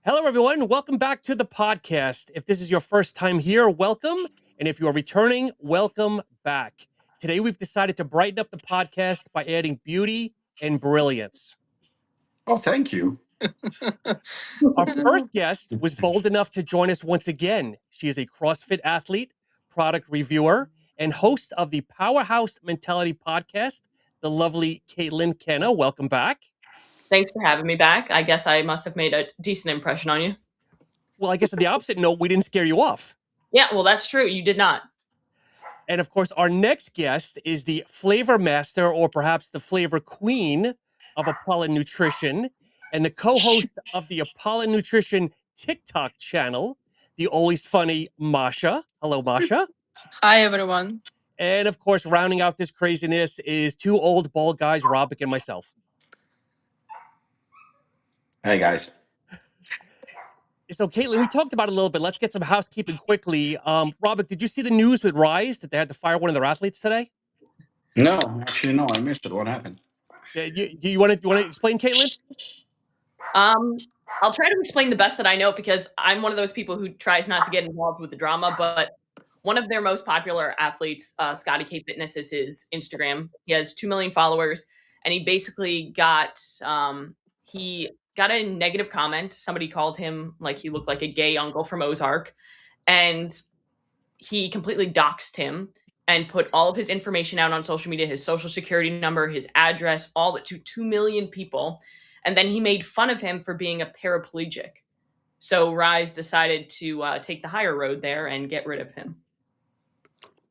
Hello, everyone. Welcome back to the podcast. If this is your first time here, welcome. And if you are returning, welcome back. Today, we've decided to brighten up the podcast by adding beauty and brilliance. Oh, thank you. Our first guest was bold enough to join us once again. She is a CrossFit athlete, product reviewer, and host of the Powerhouse Mentality podcast, the lovely Caitlin Kenna. Welcome back. Thanks for having me back. I guess I must have made a decent impression on you. Well, I guess on the opposite note, we didn't scare you off. Yeah, well, that's true. You did not. And of course, our next guest is the flavor master, or perhaps the flavor queen of Apollo Nutrition, and the co-host of the Apollo Nutrition TikTok channel, the always funny Masha. Hello, Masha. Hi, everyone. And of course, rounding out this craziness is two old bald guys, Robic and myself. Hey, guys. So, Caitlin, we talked about it a little bit. Let's get some housekeeping quickly. Robic, did you see the news with Ryse that they had to fire one of their athletes today? No, actually, no, I missed it. What happened? You want to explain, Caitlin? I'll try to explain the best that I know because I'm one of those people who tries not to get involved with the drama. But one of their most popular athletes, Scotty K Fitness, is his Instagram. He has 2 million followers, and he basically got a negative comment. Somebody called him like he looked like a gay uncle from Ozark, and he completely doxed him and put all of his information out on social media, his social security number, his address, all to 2 million people. And then he made fun of him for being a paraplegic. So Ryse decided to take the higher road there and get rid of him.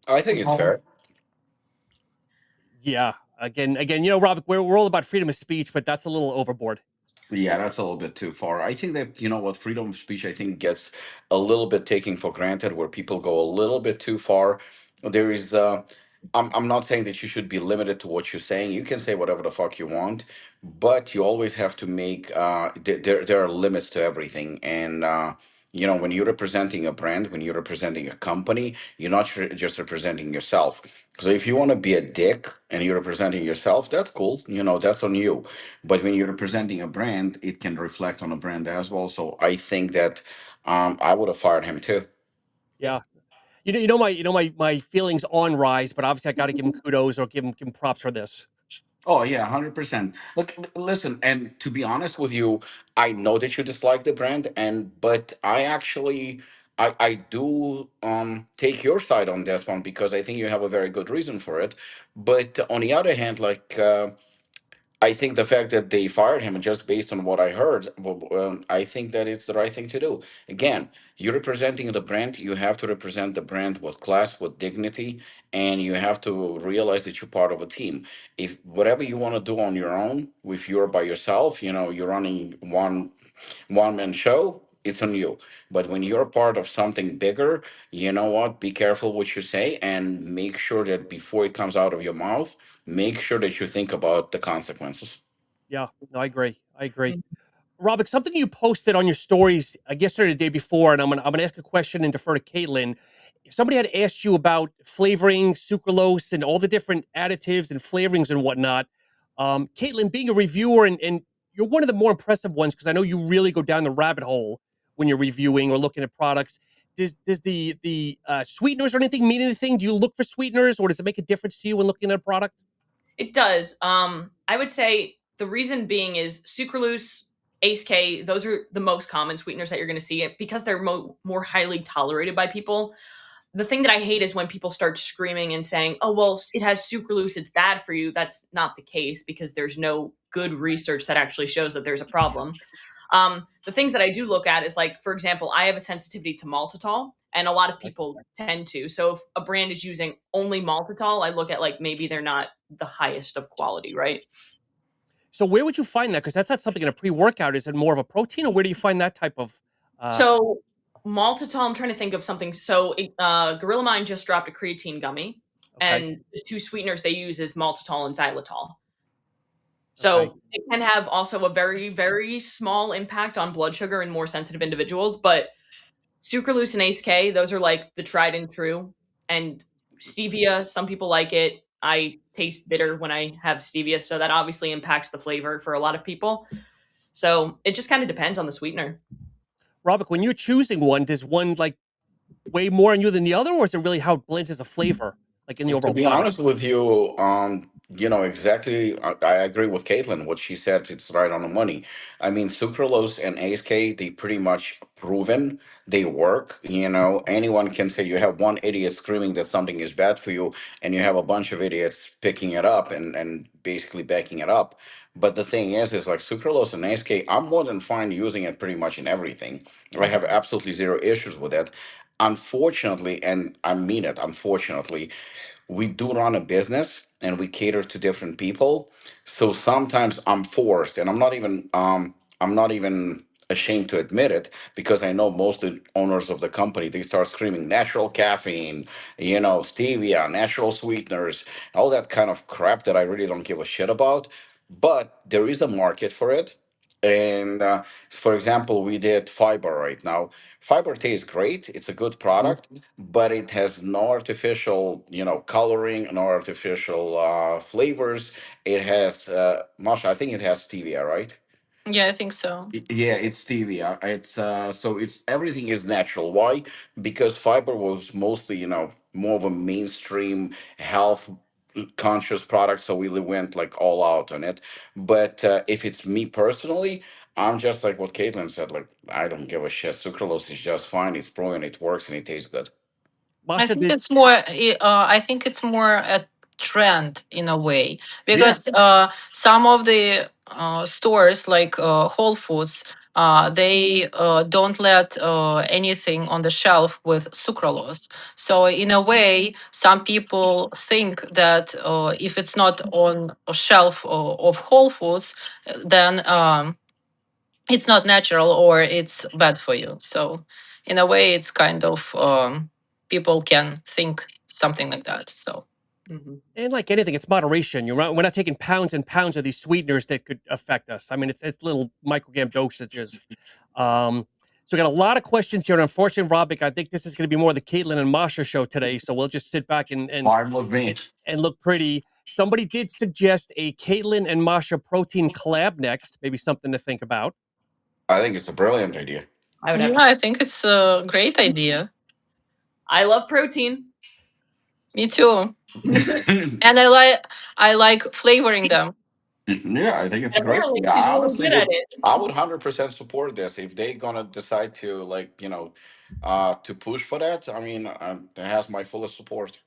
I think it's fair. Yeah. Again, Robic, we're all about freedom of speech, but that's a little overboard. Yeah, that's a little bit too far. I think that, freedom of speech, I think gets a little bit taken for granted, where people go a little bit too far. There is, I'm not saying that you should be limited to what you're saying. You can say whatever the fuck you want, but you always have to make, there are limits to everything. And, when you're representing a brand, when you're representing a company, you're not just representing yourself. So if you want to be a dick and you're representing yourself, that's cool. That's on you. But when you're representing a brand, it can reflect on a brand as well. So I think that I would have fired him too. Yeah. My feelings on Ryse, but obviously I got to give him kudos or give him props for this. Oh yeah, 100%. Look, listen, and to be honest with you, I know that you dislike the brand, but I actually I do take your side on this one because I think you have a very good reason for it. But on the other hand, I think the fact that they fired him just based on what I heard, I think that it's the right thing to do. Again, you're representing the brand. You have to represent the brand with class, with dignity, and you have to realize that you're part of a team. If whatever you want to do on your own, if you're by yourself, you're running one man show. It's on you. But when you're part of something bigger, you know what? Be careful what you say and make sure that before it comes out of your mouth, make sure that you think about the consequences. Yeah, no, I agree. Robic, something you posted on your stories yesterday, the day before, and I'm gonna ask a question and defer to Caitlin. Somebody had asked you about flavoring, sucralose, and all the different additives and flavorings and whatnot. Caitlin, being a reviewer, and you're one of the more impressive ones because I know you really go down the rabbit hole when you're reviewing or looking at products. Does the sweeteners or anything mean anything? Do you look for sweeteners, or does it make a difference to you when looking at a product? It does. I would say the reason being is sucralose, Ace K, those are the most common sweeteners that you're going to see because they're more highly tolerated by people. The thing that I hate is when people start screaming and saying, oh, well, it has sucralose, it's bad for you. That's not the case because there's no good research that actually shows that there's a problem. The things that I do look at is like, for example, I have a sensitivity to maltitol, and a lot of people tend to. So if a brand is using only maltitol, I look at like maybe they're not the highest of quality, right? So where would you find that? Because that's not something in a pre-workout. Is it more of a protein, or where do you find that type of? So maltitol, I'm trying to think of something. So Gorilla Mind just dropped a creatine gummy, and the two sweeteners they use is maltitol and xylitol. So it can have also a very, very small impact on blood sugar in more sensitive individuals. But sucralose and Ace K, those are like the tried and true. And stevia, some people like it. I taste bitter when I have stevia, so that obviously impacts the flavor for a lot of people. So it just kind of depends on the sweetener. Robert, when you're choosing one, does one like weigh more on you than the other, or is it really how it blends as a flavor, like in the To overall be product? honest with you, exactly. I agree with Caitlin. What she said, it's right on the money. I mean, sucralose and ASK, they pretty much proven they work. Anyone can say you have one idiot screaming that something is bad for you, and you have a bunch of idiots picking it up and basically backing it up. But the thing is like sucralose and ASK, I'm more than fine using it pretty much in everything. I have absolutely zero issues with it. Unfortunately, and I mean it, unfortunately, we do run a business and we cater to different people. So sometimes I'm forced, and I'm not even ashamed to admit it, because I know most of the owners of the company, they start screaming natural caffeine, stevia, natural sweeteners, all that kind of crap that I really don't give a shit about. But there is a market for it. And for example, we did fiber right now. Fiber tastes great. It's a good Mhm. product, but it has no artificial, coloring, no artificial flavors. It has, Masha, I think it has stevia, right? Yeah, I think so. Yeah, it's stevia. It's so it's everything is natural. Why? Because fiber was mostly, more of a mainstream health conscious product, so we really went like all out on it. But if it's me personally, I'm just like what Caitlin said. Like, I don't give a shit. Sucralose is just fine. It's proven it works and it tastes good. I Masha think did. it's more. I think it's more a trend in a way, Yeah. because some of the stores like Whole Foods, they don't let anything on the shelf with sucralose. So in a way, some people think that if it's not on a shelf of Whole Foods, then it's not natural or it's bad for you. So in a way, it's kind of people can think something like that. So Mhm. And like anything, it's moderation. We're not taking pounds and pounds of these sweeteners that could affect us. I mean, it's little microgram dosages. Um, so we got a lot of questions here, and unfortunately, Robic, I think this is going to be more the Caitlin and Masha show today. So we'll just sit back Fine with me. and, and look pretty. Somebody did suggest a Caitlin and Masha protein collab next. Maybe something to think about. I think it's a brilliant idea. I would have yeah, to. I think it's a great idea. I love protein. Me too. And I like flavoring them. Yeah, I think it's a great. Apparently, Yeah, she's I really honestly good at would. it. I would 100% support this if they gonna decide to, like, to push for that. I mean, it has my fullest support.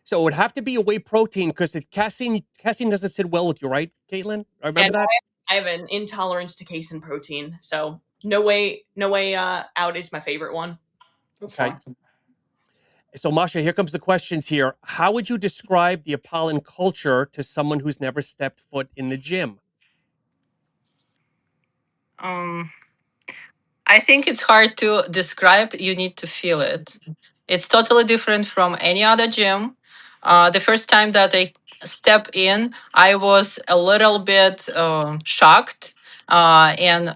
So it would have to be a whey protein because casein doesn't sit well with you, right, Caitlin? I And remember that. I have an intolerance to casein protein, so no way out is my favorite one. That's Okay. fine. So Masha, here comes the questions here. How would you describe the Apollon culture to someone who's never stepped foot in the gym? Um, I think it's hard to describe. You need to feel it. It's totally different from any other gym. The first time that I step in, I was a little bit shocked, and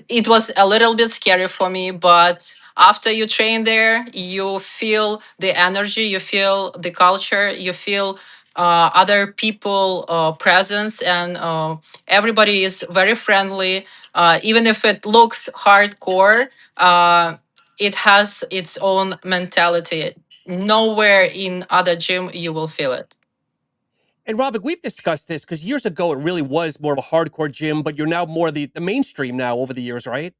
it was a little bit scary for me. But after you train there, you feel the energy, you feel the culture, you feel other people presence, and everybody is very friendly. Even if it looks hardcore, it has its own mentality. Nowhere in other gym you will feel it. And Robin, we've discussed this because years ago it really was more of a hardcore gym, but you're now more the mainstream now over the years, right?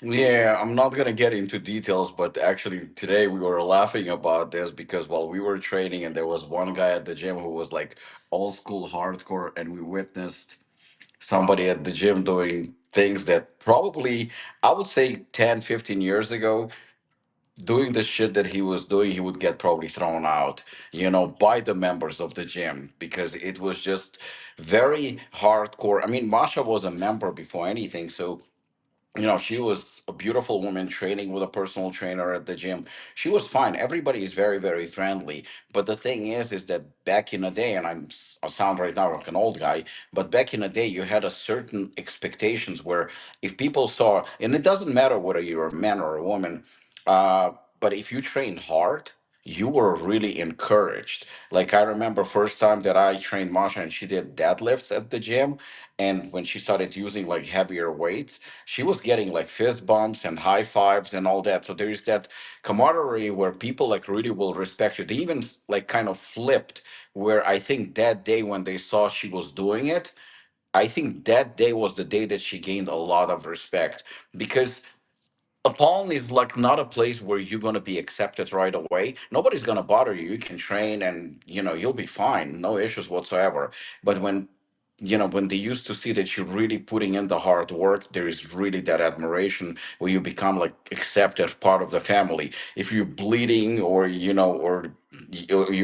Yeah, I'm not gonna get into details, but actually today we were laughing about this because while we were training, and there was one guy at the gym who was like old school hardcore, and we witnessed somebody at the gym doing things that probably, I would say, 10, 15 years ago, doing the shit that he was doing, he would get probably thrown out, by the members of the gym, because it was just very hardcore. I mean, Masha was a member before anything, so she was a beautiful woman training with a personal trainer at the gym. She was fine. Everybody is very, very friendly. But the thing is that back in the day, and I sound right now like an old guy, but back in the day, you had a certain expectations where if people saw, and it doesn't matter whether you're a man or a woman, uh, but if you trained hard, you were really encouraged. Like I remember first time that I trained Masha and she did deadlifts at the gym, and when she started using like heavier weights, she was getting like fist bumps and high fives and all that. So there's that camaraderie where people like really will respect you. They even like kind of flipped, where I think that day when they saw she was doing it, I think that day was the day that she gained a lot of respect, because Apollo is like not a place where you're going to be accepted right away. Nobody's going to bother you. You can train and you'll be fine, no issues whatsoever. But when they used to see that you're really putting in the hard work, there is really that admiration where you become like accepted part of the family. If you're bleeding, or you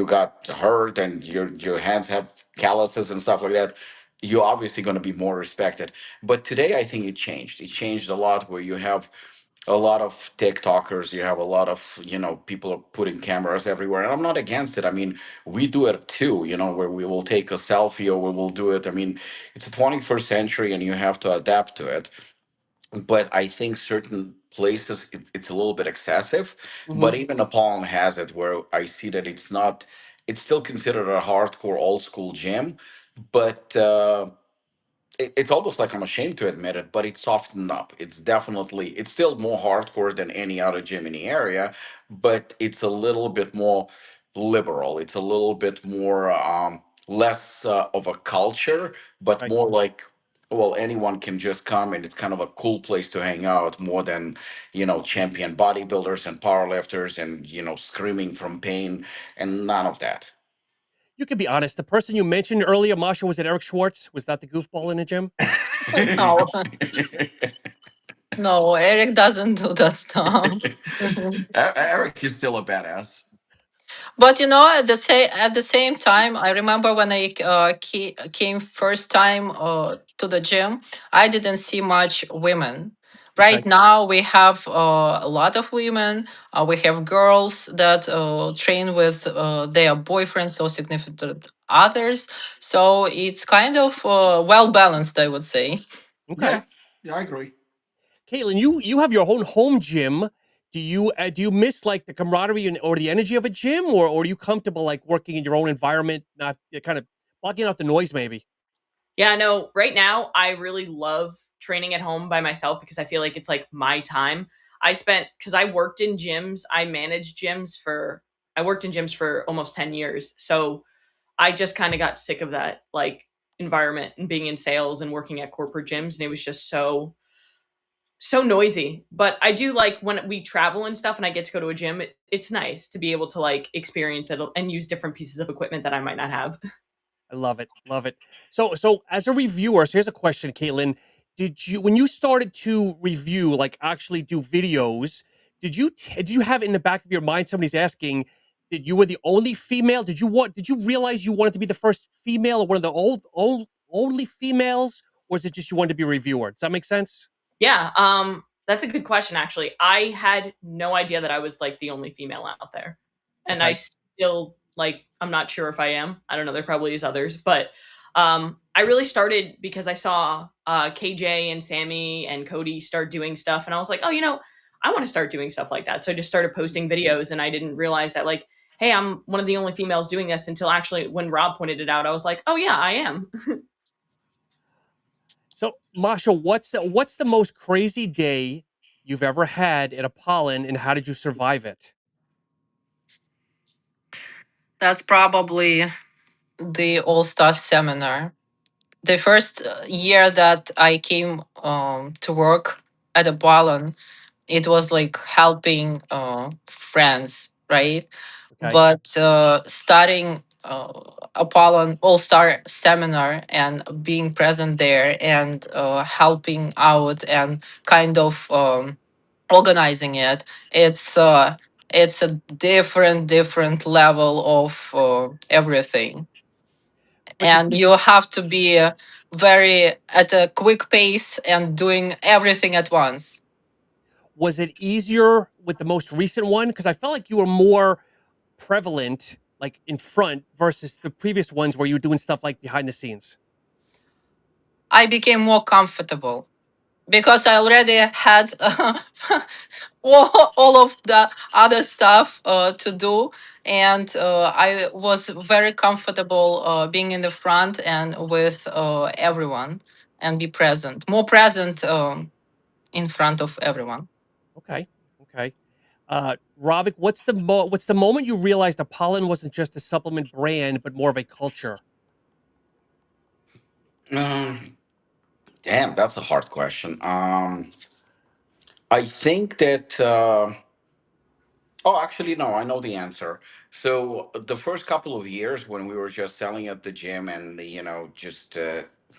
got hurt and your hands have calluses and stuff like that, you're obviously going to be more respected. But today I think it changed a lot, where you have a lot of TikTokers, you have a lot of, people are putting cameras everywhere. And I'm not against it. I mean, we do it too, where we will take a selfie or we will do it. I mean, it's a 21st century and you have to adapt to it. But I think certain places it's a little bit excessive. Hmm. But even Napalm has it where I see that it's still considered a hardcore old school gym. But it's almost like I'm ashamed to admit it, but it's softened up. It's still more hardcore than any other gym in the area, but it's a little bit more liberal. It's a little bit more less of a culture, but Right. more like, well, anyone can just come and it's kind of a cool place to hang out, more than champion bodybuilders and powerlifters and screaming from pain, and none of that. You can be honest. The person you mentioned earlier, Masha, was it Eric Schwartz? Was that the goofball in the gym? No, no, Eric doesn't do that stuff. Eric is still a badass. But at the same time, I remember when I came first time to the gym, I didn't see much women. Okay. Right now, we have a lot of women. We have girls that train with their boyfriends or significant others. So it's kind of well balanced, I would say. Okay. Yeah, yeah, I agree. Caitlin, you have your own home gym. Do you miss like the camaraderie or the energy of a gym, or are you comfortable like working in your own environment, not kind of blocking out the noise, maybe? Yeah, no, right now I really love training at home by myself because I feel like it's like my time. Because I worked in gyms, I worked in gyms for almost 10 years. So I just kind of got sick of that like environment and being in sales and working at corporate gyms. And it was just so noisy. But I do like when we travel and stuff and I get to go to a gym, it's nice to be able to like experience it and use different pieces of equipment that I might not have. I love it. Love it. So as a reviewer, so here's a question, Caitlin. When you started to review, like actually do videos, did you have in the back of your mind somebody's asking, did you were the only female? Did you realize you wanted to be the first female or one of the only females? Or is it just you wanted to be a reviewer? Does that make sense? Yeah, that's a good question actually. I had no idea that I was like the only female out there. And I Okay. still like I'm not sure if I am. I don't know, there probably is others, but I really started because I saw KJ and Sammy and Cody start doing stuff and I was like, "Oh, I want to start doing stuff like that." So I just started posting videos and I didn't realize that like, "Hey, I'm one of the only females doing this," until actually when Rob pointed it out, I was like, "Oh yeah, I am." So, Masha, what's the most crazy day you've ever had at a pollen, and how did you survive it? That's probably the All Star seminar. The first year that I came to work at a Ballon, it was like helping friends, right? Okay. But starting Apollon All Star Seminar and being present there and helping out and kind of organizing it, it's a different level of everything, Was it and you have to be very at a quick pace and doing everything at once. was it easier with the most recent one? Because I felt like you were more prevalent, like in front, versus the previous ones where you were doing stuff like behind the scenes. I became more comfortable because I already had all of the other stuff to do, and I was very comfortable being in the front and with everyone and be present, more present in front of everyone. Okay. Okay. Robic, what's the moment you realized the pollen wasn't just a supplement brand, but more of a culture? Um, Damn, that's a hard question. I think that. Oh, actually, no, I know the answer. So the first couple of years when we were just selling at the gym and, just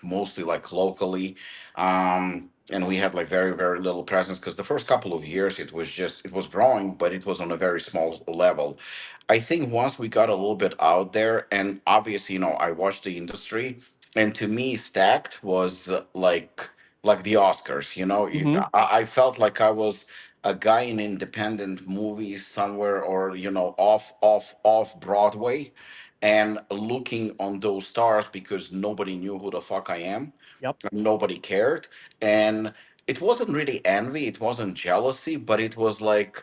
mostly like locally, and we had like very, very little presence because the first couple of years it was growing, but it was on a very small level. I think once we got a little bit out there, and obviously, I watched the industry, and to me, Stacked was like the Oscars. Mhm. I felt like I was a guy in independent movies somewhere, or off Broadway, and looking on those stars because nobody knew who the fuck I am, Yep. nobody cared. And it wasn't really envy, it wasn't jealousy, but it was like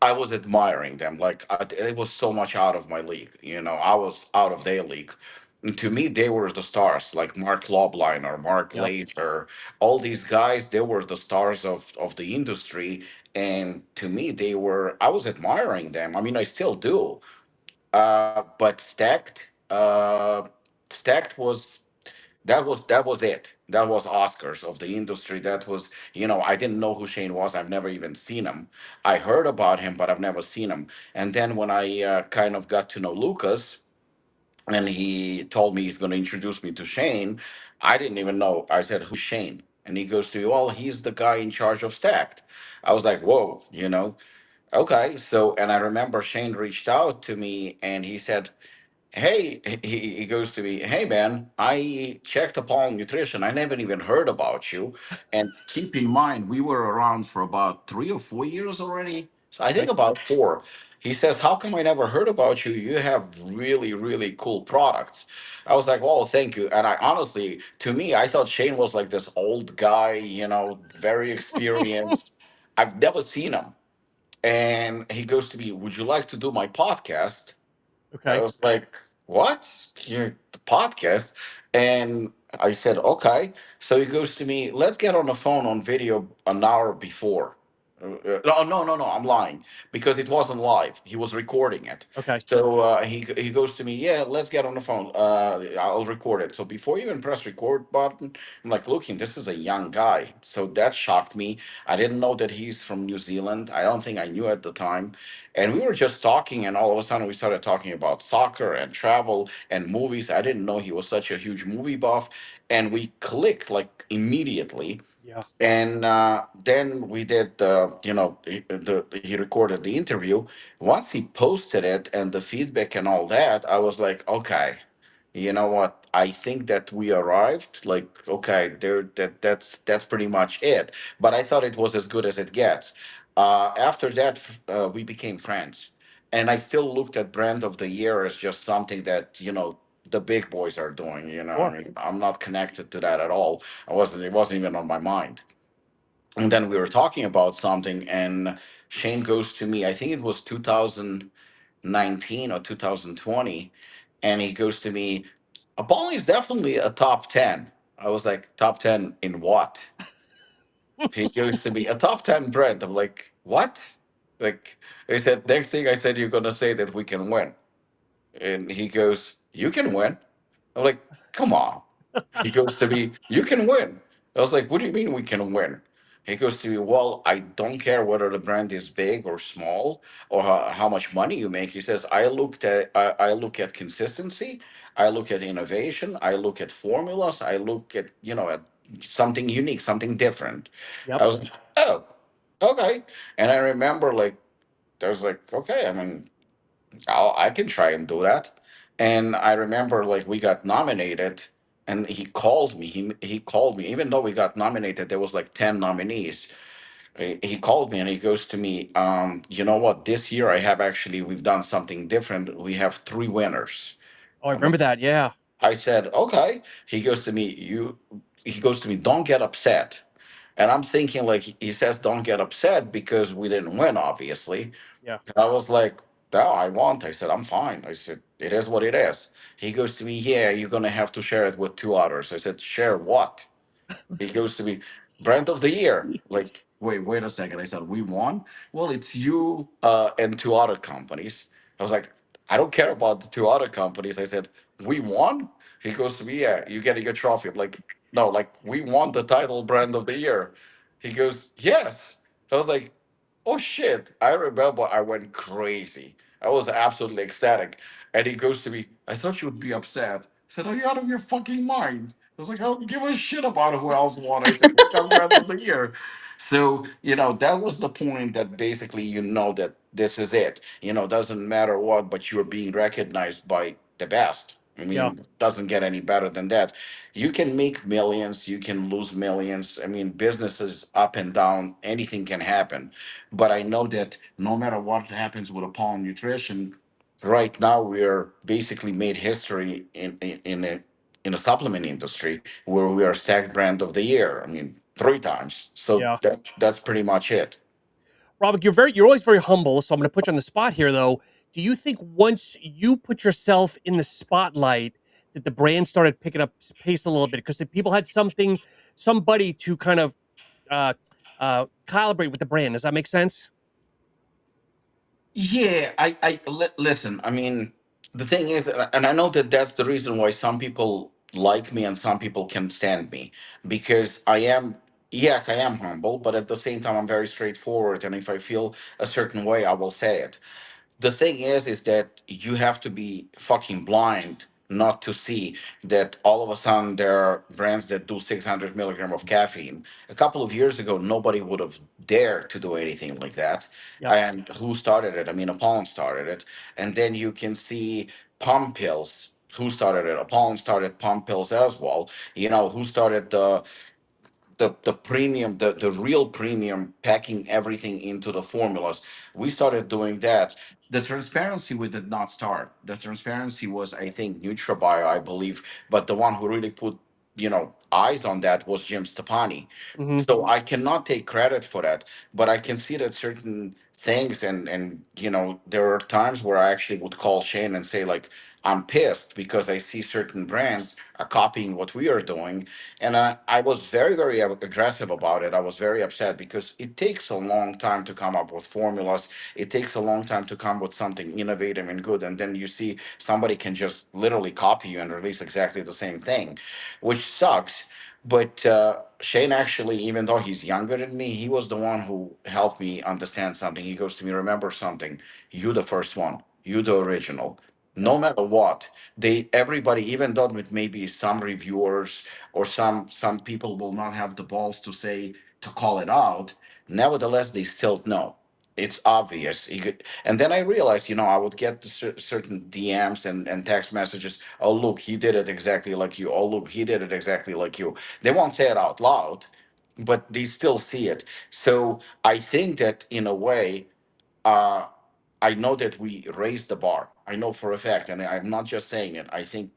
I was admiring them. Like it was so much out of my league. I was out of their league. And to me, they were the stars, like Mark Lobline or Mark Yep. Laser. All these guys, they were the stars of the industry. And to me, I was admiring them. I mean, I still do. But Stacked was that was it. That was Oscars of the industry. That was, I didn't know who Shane was. I've never even seen him. I heard about him, but I've never seen him. And then when I kind of got to know Lucas, and he told me he's going to introduce me to Shane, I didn't even know. I said, "Who's Shane?" And he goes to, "Well, he's the guy in charge of Stacked." I was like, "Whoa, okay." So, and I remember Shane reached out to me and he said, "Hey," he goes to me, "Hey man, I checked upon nutrition. I never even heard about you." And keep in mind, we were around for about 3 or 4 years already. So I think Okay. about four. He says, "How come I never heard about you? You have really, really cool products." I was like, "Well, thank you." And I honestly, to me, I thought Shane was like this old guy, very experienced. I've never seen him. And he goes to me, "Would you like to do my podcast?" I Okay. was like, "What? The podcast?" And I said, "Okay." So he goes to me, "Let's get on the phone on video an hour before." No, no, no, no. I'm lying because it wasn't live. He was recording it. Okay. So he goes to me, "Yeah, let's get on the phone. I'll record it." So before you even press record button, I'm like, "Looking, this is a young guy." So that shocked me. I didn't know that he's from New Zealand. I don't think I knew at the time. And we were just talking, and all of a sudden we started talking about soccer and travel and movies. I didn't know he was such a huge movie buff, and we clicked like immediately. Yeah. And then we did, he recorded the interview. Once he posted it and the feedback and all that, I was like, okay, you know what? I think that we arrived. Like, okay, that's pretty much it. But I thought it was as good as it gets. After that, we became friends, and I still looked at brand of the year as just something that the big boys are doing. I Sure. mean, I'm not connected to that at all. I wasn't. It wasn't even on my mind. And then we were talking about something, and Shane goes to me. I think it was 2019 or 2020, and he goes to me, "Apollo is definitely a top 10." I was like, "Top 10 in what?" He goes to me, "A top 10 brand." I'm like, "What?" Like, he said, "Next thing I said, you're gonna say that we can win." And he goes, "You can win." I'm like, "Come on." He goes to me, "You can win." I was like, "What do you mean we can win?" He goes to me, "Well, I don't care whether the brand is big or small or how much money you make." He says, I look at consistency, I look at innovation, I look at formulas, I look at at something unique, something different." Yep. I was like, "Oh, okay." And I remember like I was like, "Okay, I mean, I can try and do that." And I remember like we got nominated, and he called me. He called me, even though we got nominated. There was like 10 nominees. He called me and he goes to me, "You know what? This year we've done something different. We have three winners." Oh, I I'm like, remember that. Yeah. I said, "Okay." He goes to me, He goes to me, "Don't get upset." And I'm thinking like he says, "Don't get upset because we didn't win, obviously." Yeah. I was like, no, I won't. I said, I'm fine. I said, it is what it is. He goes to me, yeah, you're going to have to share it with two others. I said, share what? He goes to me, brand of the year. Like, wait a second. I said, we won? Well, it's you and two other companies. I was like, I don't care about the two other companies. I said, we won? He goes to me, yeah, you're getting a trophy. I'm like, no, like, we won the title brand of the year. He goes, yes. I was like, oh shit. I remember I went crazy. I was absolutely ecstatic. And he goes to me, I thought you would be upset. I said, are you out of your fucking mind? I was like, I don't give a shit about who else won. I said, look, I'm brand of the year. So, that was the point that basically that this is it. Doesn't matter what, but you're being recognized by the best. I Yeah, mean, doesn't get any better than that. You can make millions, you can lose millions. I mean, businesses up and down, anything can happen. But I know that no matter what happens with Apollo Nutrition, right now we're basically made history in a supplement industry where we are stacked brand of the year. I mean, three times. So yeah. that's pretty much it. Robert, you're always very humble, so I'm going to put you on the spot here, though. Do you think once you put yourself in the spotlight, that the brand started picking up pace a little bit because people had somebody to kind of uh, calibrate with the brand? Does that make sense? Yeah, listen. I mean, the thing is, and I know that that's the reason why some people like me and some people can stand me, because yes, I am humble, but at the same time, I'm very straightforward. And if I feel a certain way, I will say it. The thing is that you have to be fucking blind not to see that all of a sudden there are brands that do 600 milligram of caffeine. A couple of years ago, nobody would have dared to do anything like that. Yep. And who started it? I mean, Apollon started it. And then you can see pump pills. Who started it? Apollon started pump pills as well. Who started the premium, the real premium, packing everything into the formulas. We started doing that. The transparency we did not start. The transparency was, I think, NutraBio, I believe, but the one who really put eyes on that was Jim Stepani. Hmm. So I cannot take credit for that, but I can see that certain things, and there are times where I actually would call Shane and say, like, I'm pissed because I see certain brands are copying what we are doing. And I was very, very aggressive about it. I was very upset because it takes a long time to come up with formulas. It takes a long time to come with something innovative and good. And then you see somebody can just literally copy you and release exactly the same thing, which sucks. But Shane actually, even though he's younger than me, he was the one who helped me understand something. He goes to me, remember something, you the first one, you the original. Yep. No matter what, everybody, even though with maybe some reviewers or some people will not have the balls to call it out, nevertheless they still know. It's obvious. And then I realized, I would get the certain DMs and text messages. Oh, look, he did it exactly like you. Oh, look, he did it exactly like you. They won't say it out loud, but they still see it. So I think that in a way, uh, I know that we raised the bar. I know for a fact, and I'm not just saying it. I think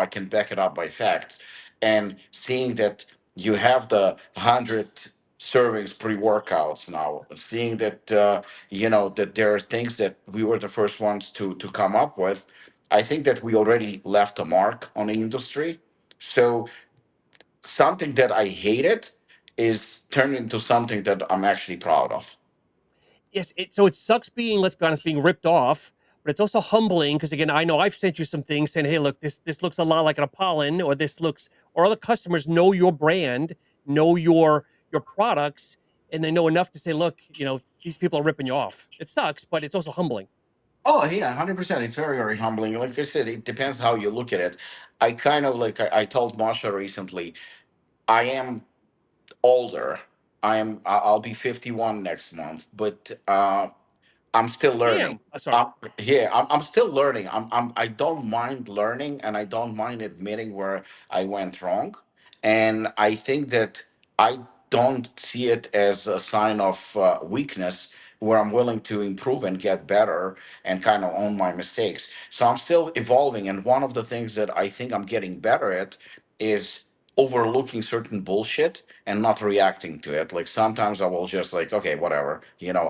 I can back it up by facts. And seeing that you have the 100 servings pre-workouts now, seeing that that there are things that we were the first ones to come up with. I think that we already left a mark on the industry. So something that I hated is turned into something that I'm actually proud of. Yes. So it sucks being, let's be honest, being ripped off, but it's also humbling because again, I know I've sent you some things saying, "Hey, look, this looks a lot like an Apollon, or this looks," or other customers know your brand, know your products, and they know enough to say, "Look, these people are ripping you off." It sucks, but it's also humbling. Oh yeah, 100%. It's very, very humbling. Like I said, it depends how you look at it. I kind of like I told Masha recently, I am older. I'll be 51 next month, but I'm still learning. Damn. Sorry. Yeah, I'm still learning. I don't mind learning, and I don't mind admitting where I went wrong. And I think that I don't see it as a sign of weakness, where I'm willing to improve and get better and kind of own my mistakes. So I'm still evolving. And one of the things that I think I'm getting better at is overlooking certain bullshit and not reacting to it. Like sometimes I will just like, okay, whatever,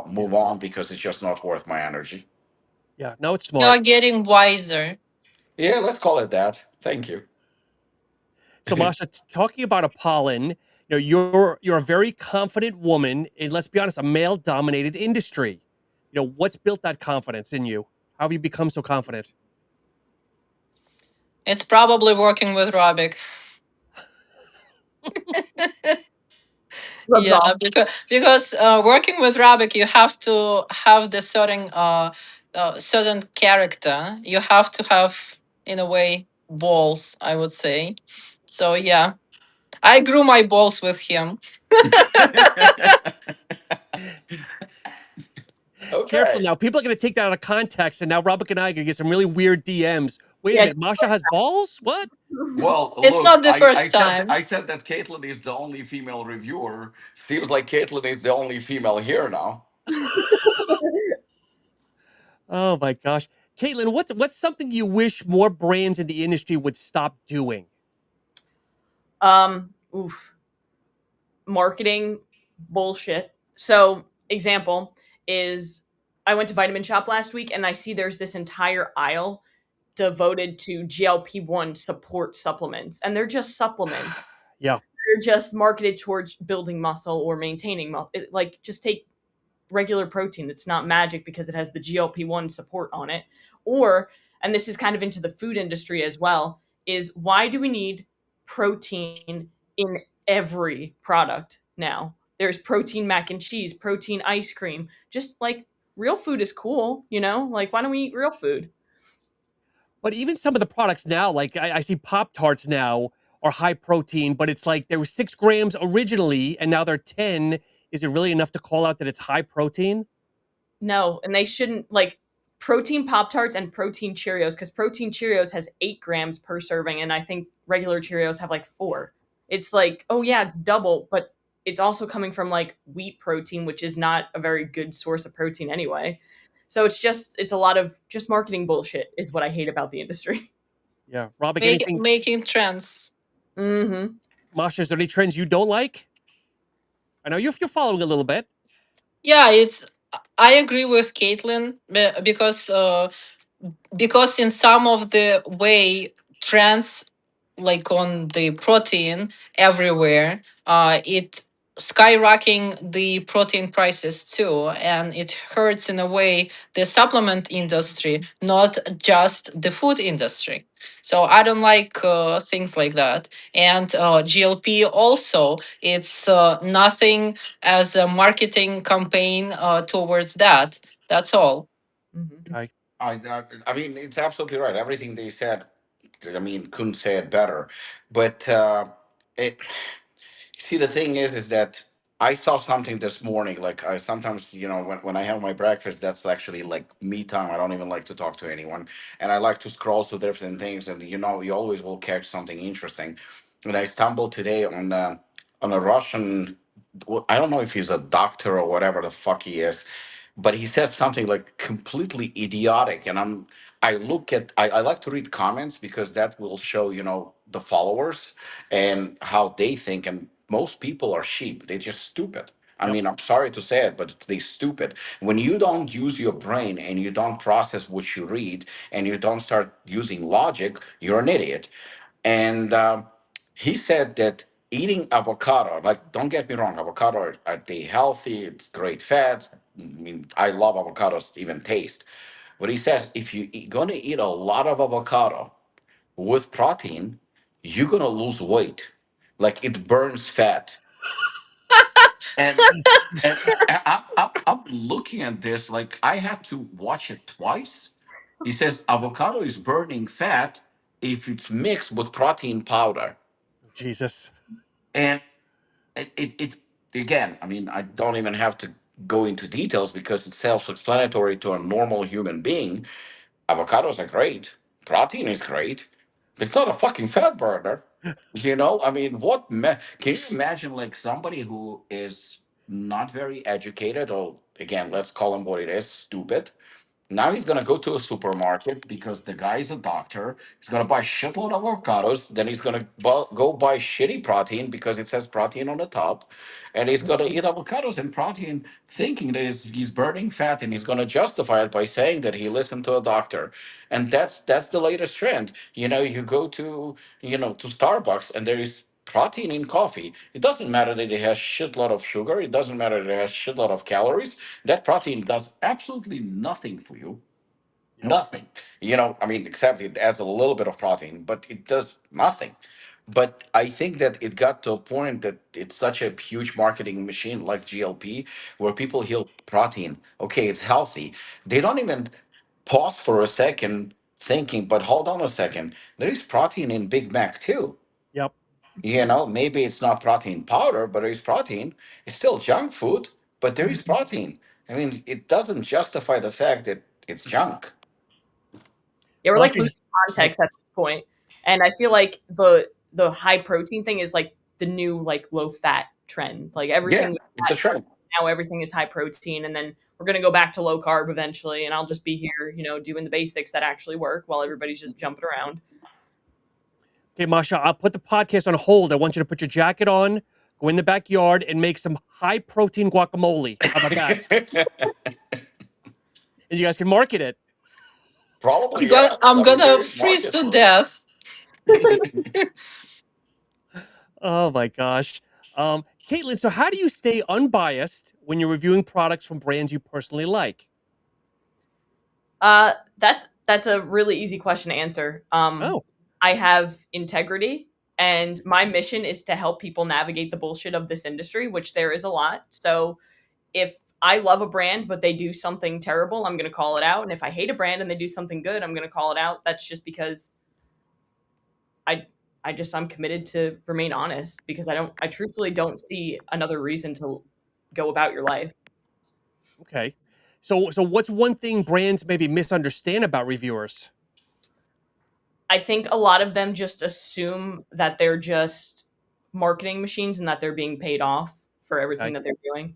move Yeah. on because it's just not worth my energy. Yeah, no, it's You are smart. getting wiser. Yeah, let's call it that. Thank you. So, Masha, talking about a pollen, you're a very confident woman in, let's be honest, a male-dominated industry. What's built that confidence in you? How have you become so confident? It's probably working with Robic. Rubs Yeah, off. because working with Robic, you have to have the certain character. You have to have, in a way, balls, I would say. So yeah, I grew my balls with him. Careful Okay. now. People are going to take that out of context, and now Robert and I are going to get some really weird DMs. Wait a Yeah. minute, Masha has balls? What? Well, It's look, not the first time. I said that Caitlin is the only female reviewer. Seems like Caitlin is the only female here now. Oh my gosh, Caitlin, what's something you wish more brands in the industry would stop doing? Oof. Marketing bullshit. So, example is I went to Vitamin Shop last week and I see there's this entire aisle devoted to GLP-1 support supplements, and they're just supplements. Yeah, They're just marketed towards building muscle or maintaining muscle. Like, just take regular protein that's not magic because it has the GLP-1 support on it. Or, and this is kind of into the food industry as well, is why do we need protein in every product now? There's protein mac and cheese, protein ice cream. Just like real food is cool, Like, why don't we eat real food? but even some of the products now, like I see Pop Tarts now are high protein, but it's like there were 6 grams originally, and now they're 10. Is it really enough to call out that it's high protein? No, and they shouldn't like protein Pop Tarts and protein Cheerios because protein Cheerios has 8 grams per serving, and I think regular Cheerios have like 4. It's like, oh yeah, it's double, but it's also coming from like wheat protein, which is not a very good source of protein anyway. So it's a lot of just marketing bullshit, is what I hate about the industry. Yeah, Robic, anything? Making trends. Mm-hmm. Masha, is there any trends you don't like? I know you're following a little bit. Yeah, it's. I agree with Caitlin because in some of the way trends like on the protein everywhere, it skyrocketing the protein prices too, and it hurts in a way the supplement industry, not just the food industry. So I don't like things like that. And GLP also, it's nothing as a marketing campaign towards that. That's all. Mm-hmm. Okay. I mean, it's absolutely right. Everything they said, I mean, couldn't say it better. But it, see, the thing is that I saw something this morning. Like I sometimes, when I have my breakfast, that's actually like me time. I don't even like to talk to anyone, and I like to scroll through different things. And you always will catch something interesting. And I stumbled today on a Russian. Well, I don't know if he's a doctor or whatever the fuck he is, but he said something like completely idiotic. And I like to read comments because that will show the followers and how they think. And most people are sheep. They're just stupid. I Yep. mean, I'm sorry to say it, but they're stupid. When you don't use your brain and you don't process what you read and you don't start using logic, you're an idiot. And he said that eating avocado, like, don't get me wrong, avocado are they healthy? It's great fats. I mean, I love avocados, even taste. But he says if you gonna eat a lot of avocado with protein, you're gonna lose weight. Like it burns fat. And I'm looking at this like I had to watch it twice. He says avocado is burning fat if it's mixed with protein powder. Jesus. And it again, I mean, I don't even have to go into details because it's self-explanatory to a normal human being. Avocados are great. Protein is great. It's not a fucking fat burner. I mean, can you imagine like somebody who is not very educated, or again, let's call him what it is, stupid, Now he's gonna go to a supermarket because the guy is a doctor. He's gonna buy a shitload of avocados. Then he's gonna go buy shitty protein because it says protein on the top, and he's gonna eat avocados and protein, thinking that he's burning fat, and he's gonna justify it by saying that he listened to a doctor. And that's the latest trend. You go to Starbucks and there is protein in coffee. It doesn't matter that it has shitload of sugar. It doesn't matter that it has shitload of calories. That protein does absolutely nothing for you. Yep. Nothing. I mean, except it adds a little bit of protein, but it does nothing. But I think that it got to a point that it's such a huge marketing machine like GLP, where people hear protein. Okay, it's healthy. They don't even pause for a second thinking, but hold on a second. There is protein in Big Mac too. Yep. Maybe it's not protein powder, but there is protein. It's still junk food, but there is protein. I mean, it doesn't justify the fact that it's junk. Yeah, we're like Masha, losing context at this point. And I feel like the high protein thing is like the new like low fat trend. Like Yeah, everything it's a trend. now everything is high protein, and then we're gonna go back to low carb eventually, and I'll just be here, doing the basics that actually work while everybody's just jumping around. okay, Masha, I'll put the podcast on hold. I want you to put your jacket on, go in the backyard, and make some high protein guacamole. How about that? And you guys can market it. Probably, yeah. I'm I mean, there gonna is freeze market to for it. death. Oh my gosh. Caitlin, so how do you stay unbiased when you're reviewing products from brands you personally like? That's a really easy question to answer. Oh, I have integrity, and my mission is to help people navigate the bullshit of this industry, which there is a lot. So if I love a brand but they do something terrible, I'm going to call it out. And if I hate a brand and they do something good, I'm going to call it out. That's just because I I'm committed to remain honest, because I truthfully don't see another reason to go about your life. okay. So what's one thing brands maybe misunderstand about reviewers? I think a lot of them just assume that they're just marketing machines and that they're being paid off for everything Okay. that they're doing.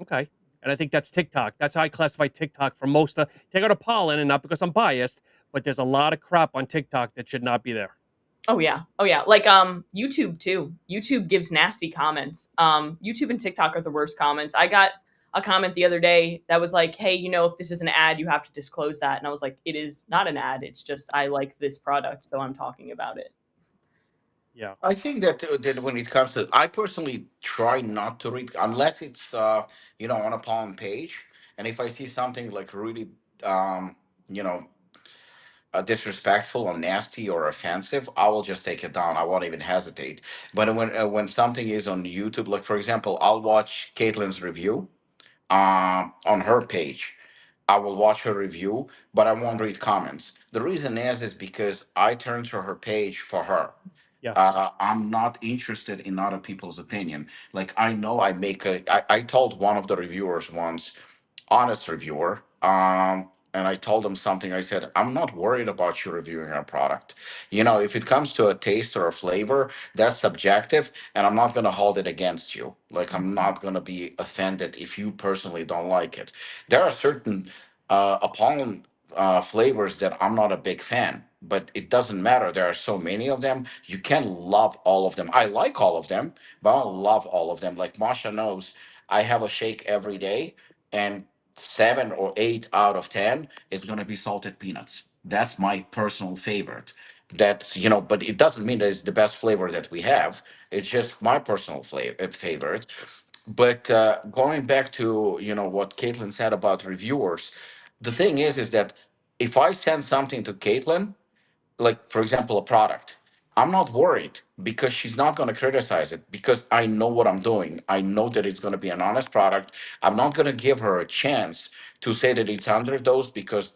Okay. And I think that's TikTok. That's how I classify TikTok for most of take out a pollen, and not because I'm biased, but there's a lot of crap on TikTok that should not be there. Oh yeah. Oh yeah. Like YouTube too. YouTube gives nasty comments. YouTube and TikTok are the worst comments. I got a comment the other day that was like, "Hey, if this is an ad, you have to disclose that." And I was like, "It is not an ad. It's just I like this product, so I'm talking about it." Yeah. I think that when it comes to, I personally try not to read unless it's on a palm page, and if I see something like really um, you know disrespectful or nasty or offensive, I will just take it down. I won't even hesitate. But when something is on YouTube, like for example, I'll watch Caitlin's review on her page. I will watch her review, but I won't read comments. The reason is because I turn to her page for her. Yes. I'm not interested in other people's opinion. Like I know I told one of the reviewers once, honest reviewer, and I told him something. I said, I'm not worried about you reviewing our product. If it comes to a taste or a flavor, that's subjective, and I'm not going to hold it against you. Like, I'm not going to be offended if you personally don't like it. There are certain upon flavors that I'm not a big fan, but it doesn't matter. There are so many of them. You can love all of them. I like all of them, but I don't love all of them. Like Masha knows, I have a shake every day, and 7 or 8 out of 10 is going to be salted peanuts. That's my personal favorite. But it doesn't mean that it's the best flavor that we have. It's just my personal favorite. But going back to what Caitlin said about reviewers, the thing is that if I send something to Caitlin, like for example a product, I'm not worried because she's not going to criticize it because I know what I'm doing. I know that it's going to be an honest product. I'm not going to give her a chance to say that it's underdosed because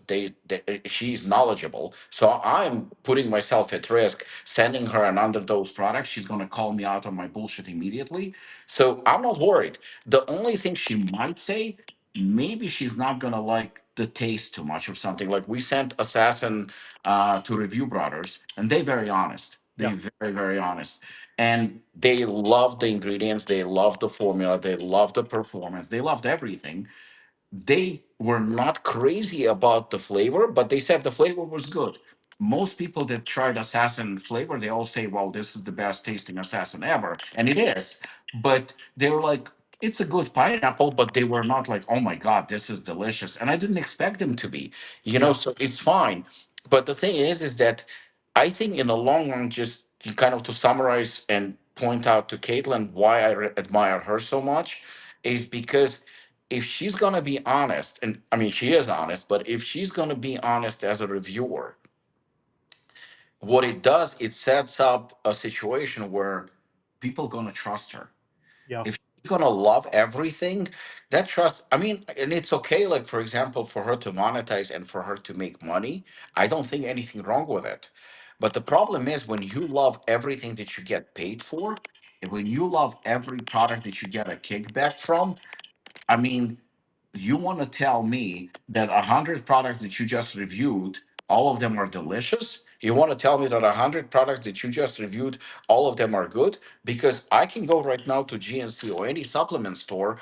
she's knowledgeable, so I'm putting myself at risk sending her an underdosed product. She's going to call me out on my bullshit immediately, so I'm not worried. The only thing she might say, maybe she's not going to like the taste too much or something. Like we sent Assassin to Review Brothers, and they very honest. They Yeah. very very honest, and they love the ingredients. They love the formula. They love the performance. They loved everything. they were not crazy about the flavor, but they said the flavor was good. Most people that tried assassin flavor, they all say, well, this is the best tasting assassin ever. And it is. But they were like, it's a good pineapple, but they were not like, oh my God, this is delicious. And I didn't expect them to be, Yeah. so it's fine. But the thing is that I think in the long run, just kind of to summarize and point out to Caitlin why I admire her so much is because if she's going to be honest, and I mean, she is honest, but if she's going to be honest as a reviewer, what it does, it sets up a situation where people going to trust her. Yeah. If she's going to love everything, that trust, I mean, and it's okay, like, for example, for her to monetize and for her to make money. I don't think anything wrong with it. But the problem is when you love everything that you get paid for, and when you love every product that you get a kickback from, I mean, you want to tell me that 100 products that you just reviewed, all of them are delicious? You want to tell me that 100 products that you just reviewed, all of them are good? Because I can go right now to GNC or any supplement store,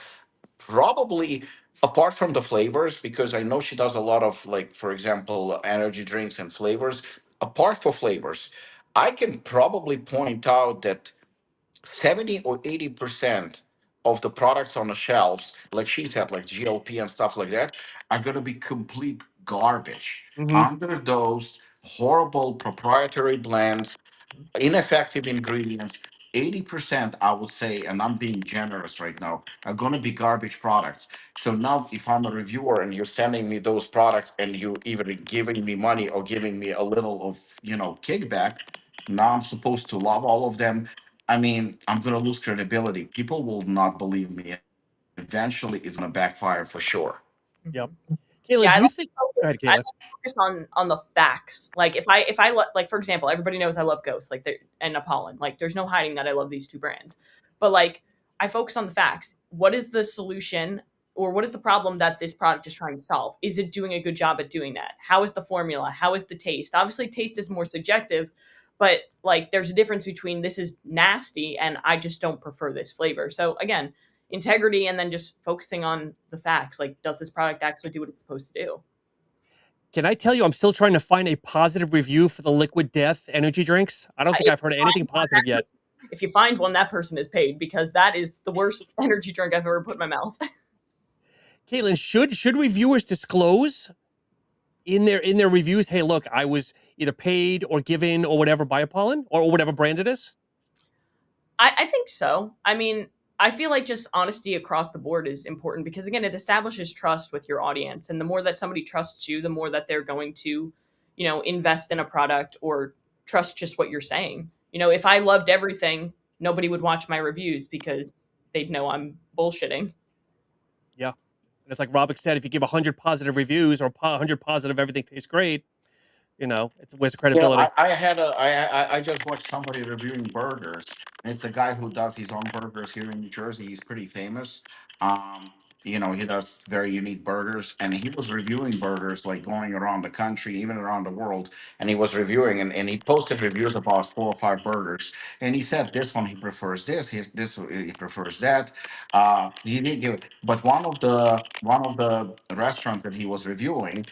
probably apart from the flavors, because I know she does a lot of, like, for example, energy drinks and flavors. Apart from flavors, I can probably point out that 70 or 80% of the products on the shelves, like she said, like GLP and stuff like that, are going to be complete garbage. Hmm. Underdosed, horrible proprietary blends, ineffective ingredients. 80%, I would say, and I'm being generous right now, are going to be garbage products. So now, if I'm a reviewer and you're sending me those products and you either giving me money or giving me a little of, kickback, now I'm supposed to love all of them. I mean, I'm going to lose credibility. People will not believe me. Eventually, it's going to backfire for sure. Yep. Mhm. Caitlin, Yeah, do you think? Go ahead, I like Caitlin. to focus on the facts. Like like, for example, everybody knows I love Ghost, like and Apollon. Like there's no hiding that I love these two brands. But like I focus on the facts. What is the solution or what is the problem that this product is trying to solve? Is it doing a good job at doing that? How is the formula? How is the taste? Obviously taste is more subjective, but like there's a difference between this is nasty and I just don't prefer this flavor. So again, integrity and then just focusing on the facts. Like, does this product actually do what it's supposed to do? Can I tell you, I'm still trying to find a positive review for the Liquid Death energy drinks. I don't think If I've you heard anything find one, positive yet. if you find one, that person is paid because that is the worst energy drink I've ever put in my mouth. Caitlin, should reviewers disclose in their reviews, hey, look, I was either paid or given or whatever by Apollon or whatever brand it is? I think so. I mean, I feel like just honesty across the board is important because again, it establishes trust with your audience, and the more that somebody trusts you, the more that they're going to, invest in a product or trust just what you're saying. If I loved everything, nobody would watch my reviews because they'd know I'm bullshitting. Yeah. And it's like Robic said, if you give 100 positive reviews or 100 positive, everything tastes great, it's a waste of Yeah, credibility. I just watched somebody reviewing burgers. And it's a guy who does his own burgers here in New Jersey. He's pretty famous. Um, he does very unique burgers, and he was reviewing burgers like going around the country, even around the world. And he was reviewing, and he posted reviews about 4 or 5 burgers. And he said this one he prefers this, this he prefers that. He did give, but one of the restaurants that he was reviewing,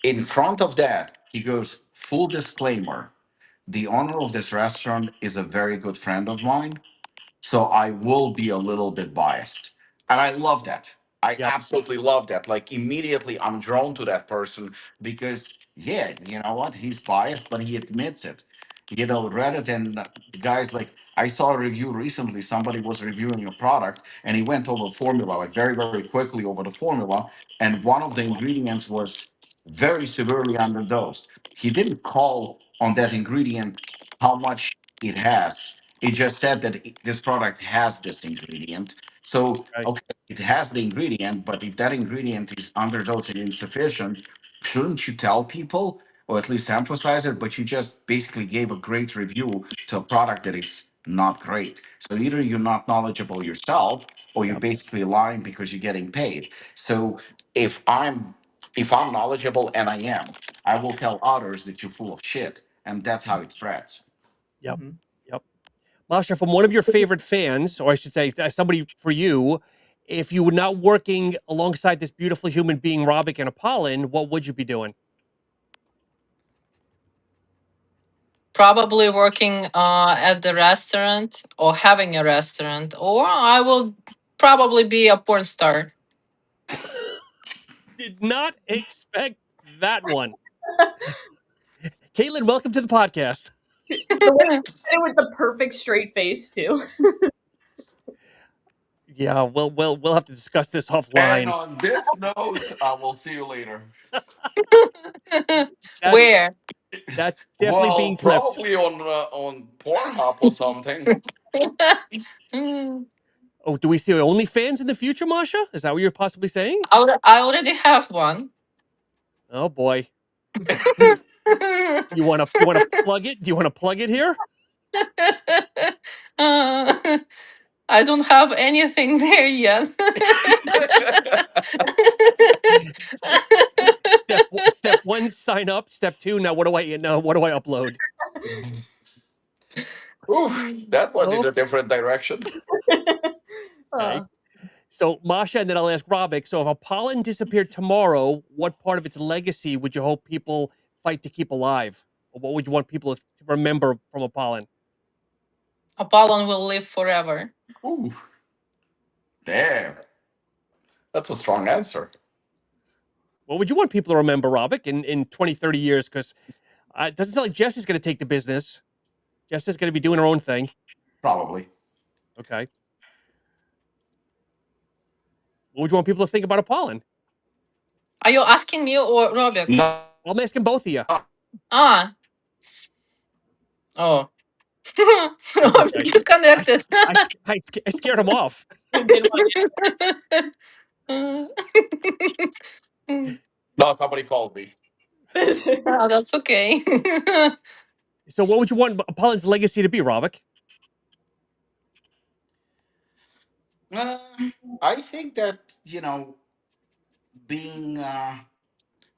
in front of that, he goes, full disclaimer, the owner of this restaurant is a very good friend of mine, so I will be a little bit biased. And I love that. I Yep. absolutely love that. Like immediately I'm drawn to that person because yeah, you know what? He's biased, but he admits it. Rather than guys like I saw a review recently, somebody was reviewing a product and he went over formula, like very, very quickly over the formula. And one of the ingredients was very severely underdosed. He didn't call on that ingredient how much it has. It just said that this product has this ingredient. So, Right. okay, it has the ingredient, but if that ingredient is underdosed and insufficient, shouldn't you tell people or at least emphasize it? But you just basically gave a great review to a product that is not great. So either you're not knowledgeable yourself or you're Yep. basically lying because you're getting paid. So if I'm if I'm knowledgeable, and I am, I will tell others that you're full of shit, and that's how it spreads. Yep. Mhm. Yep. Masha, from one of your favorite fans, or I should say, somebody for you, If you were not working alongside this beautiful human being, Robic and Apollon, what would you be doing? Probably working at the restaurant or having a restaurant, or I will probably be a porn star. Did not expect that one. Caitlin, welcome to the podcast. The way you said it with the perfect straight face too. Yeah, we'll have to discuss this And offline. on this note, I will see you later. That's Where? that's definitely Well, being clipped. probably on Pornhub or something. Mm. Oh, do we see OnlyFans in the future, Masha? Is that what you're possibly saying? I already have one. Oh boy. You wanna plug it? Do you wanna plug it here? Uh, I don't have anything there yet. Step one, sign up. Step two, now what do I upload? Oof, that went in Oh, a different direction. okay. Uh, So Masha, and then I'll ask Robic. So if Apollon disappeared tomorrow, what part of its legacy would you hope people fight to keep alive? Or what would you want people to remember from Apollon? Apollon will live forever. Ooh, damn. That's a strong answer. What would you want people to remember, Robic, in 20, 30 years? Because it doesn't sound like Jess is going to take the business. Jess is going to be doing her own thing. Probably. Okay. What would you want people to think about Apollon? Are you asking me or Robert? No. I'm asking both of you. Ah. Oh. I'm Okay. disconnected. I scared him off. didn't want No, somebody called me. to- Oh, that's okay. So what would you want Apollon's legacy to be, Robic? Uh, I think that, being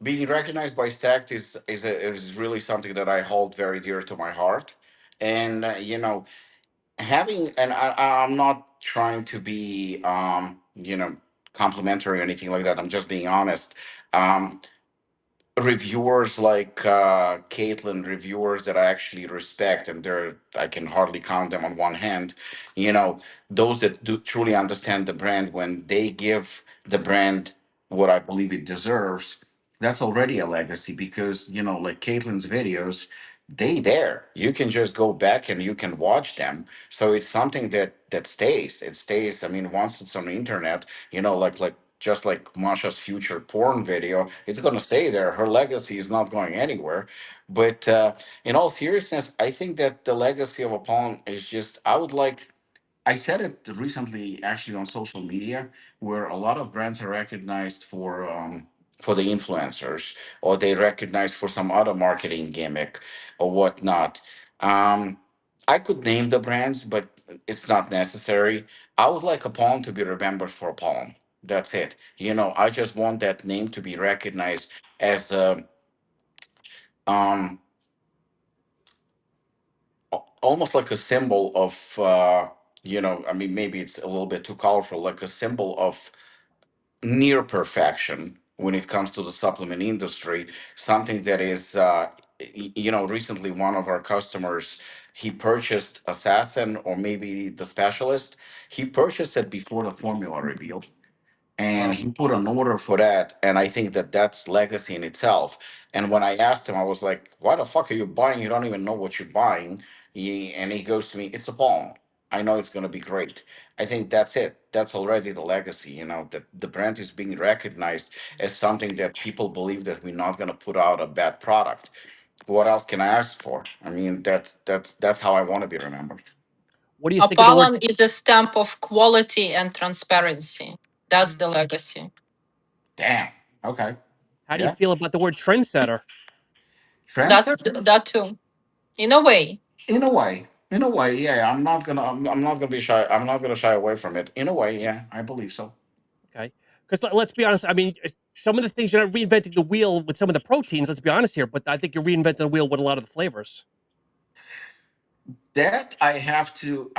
being recognized by Stacked is really something that I hold very dear to my heart. And having and I'm not trying to be complimentary or anything like that. I'm just being honest. Um, Reviewers like Caitlin, reviewers that I actually respect, and I can hardly count them on one hand. You know, those that do truly understand the brand, when they give the brand what I believe it deserves, that's already a legacy. Because like Caitlin's videos, they there. You can just go back and you can watch them. So it's something that stays. It stays. I mean, once it's on the internet, like just like Masha's future porn video, it's going to stay there. Her legacy is not going anywhere. But in all seriousness, I think that the legacy of Apollon is just, I said it recently actually on social media, where a lot of brands are recognized for the influencers, or they recognized for some other marketing gimmick or whatnot. Um, I could name the brands, but it's not necessary. I would like Apollon to be remembered for Apollon. That's it. I just want that name to be recognized as a um almost like a symbol of I mean, maybe it's a little bit too colorful, like a symbol of near perfection when it comes to the supplement industry. Something that is recently one of our customers, he purchased Assassin, or maybe the Specialist. He purchased it before the formula reveal, and Wow. he put an order for that. And I think that that's legacy in itself. And when I asked him, I was like, why the fuck are you buying? You don't even know what you're buying. And he goes to me, it's a palm. I know it's going to be great. I think that's it. That's already the legacy, that the brand is being recognized as something that people believe that we're not going to put out a bad product. What else can I ask for? I mean, that's how I want to be remembered. What do you think of the word? Apollon is a stamp of quality and transparency. That's the legacy. Damn. Okay. How do you Yeah. feel about the word trendsetter? That's Trendsetter. that too. In a way. In a way, yeah. I'm not gonna be shy. I'm not gonna shy away from it. In a way, yeah, I believe so. Okay. Because let's be honest. I mean, some of the things, you're not reinventing the wheel with some of the proteins. Let's be honest here. But I think you're reinventing the wheel with a lot of the flavors. That I have to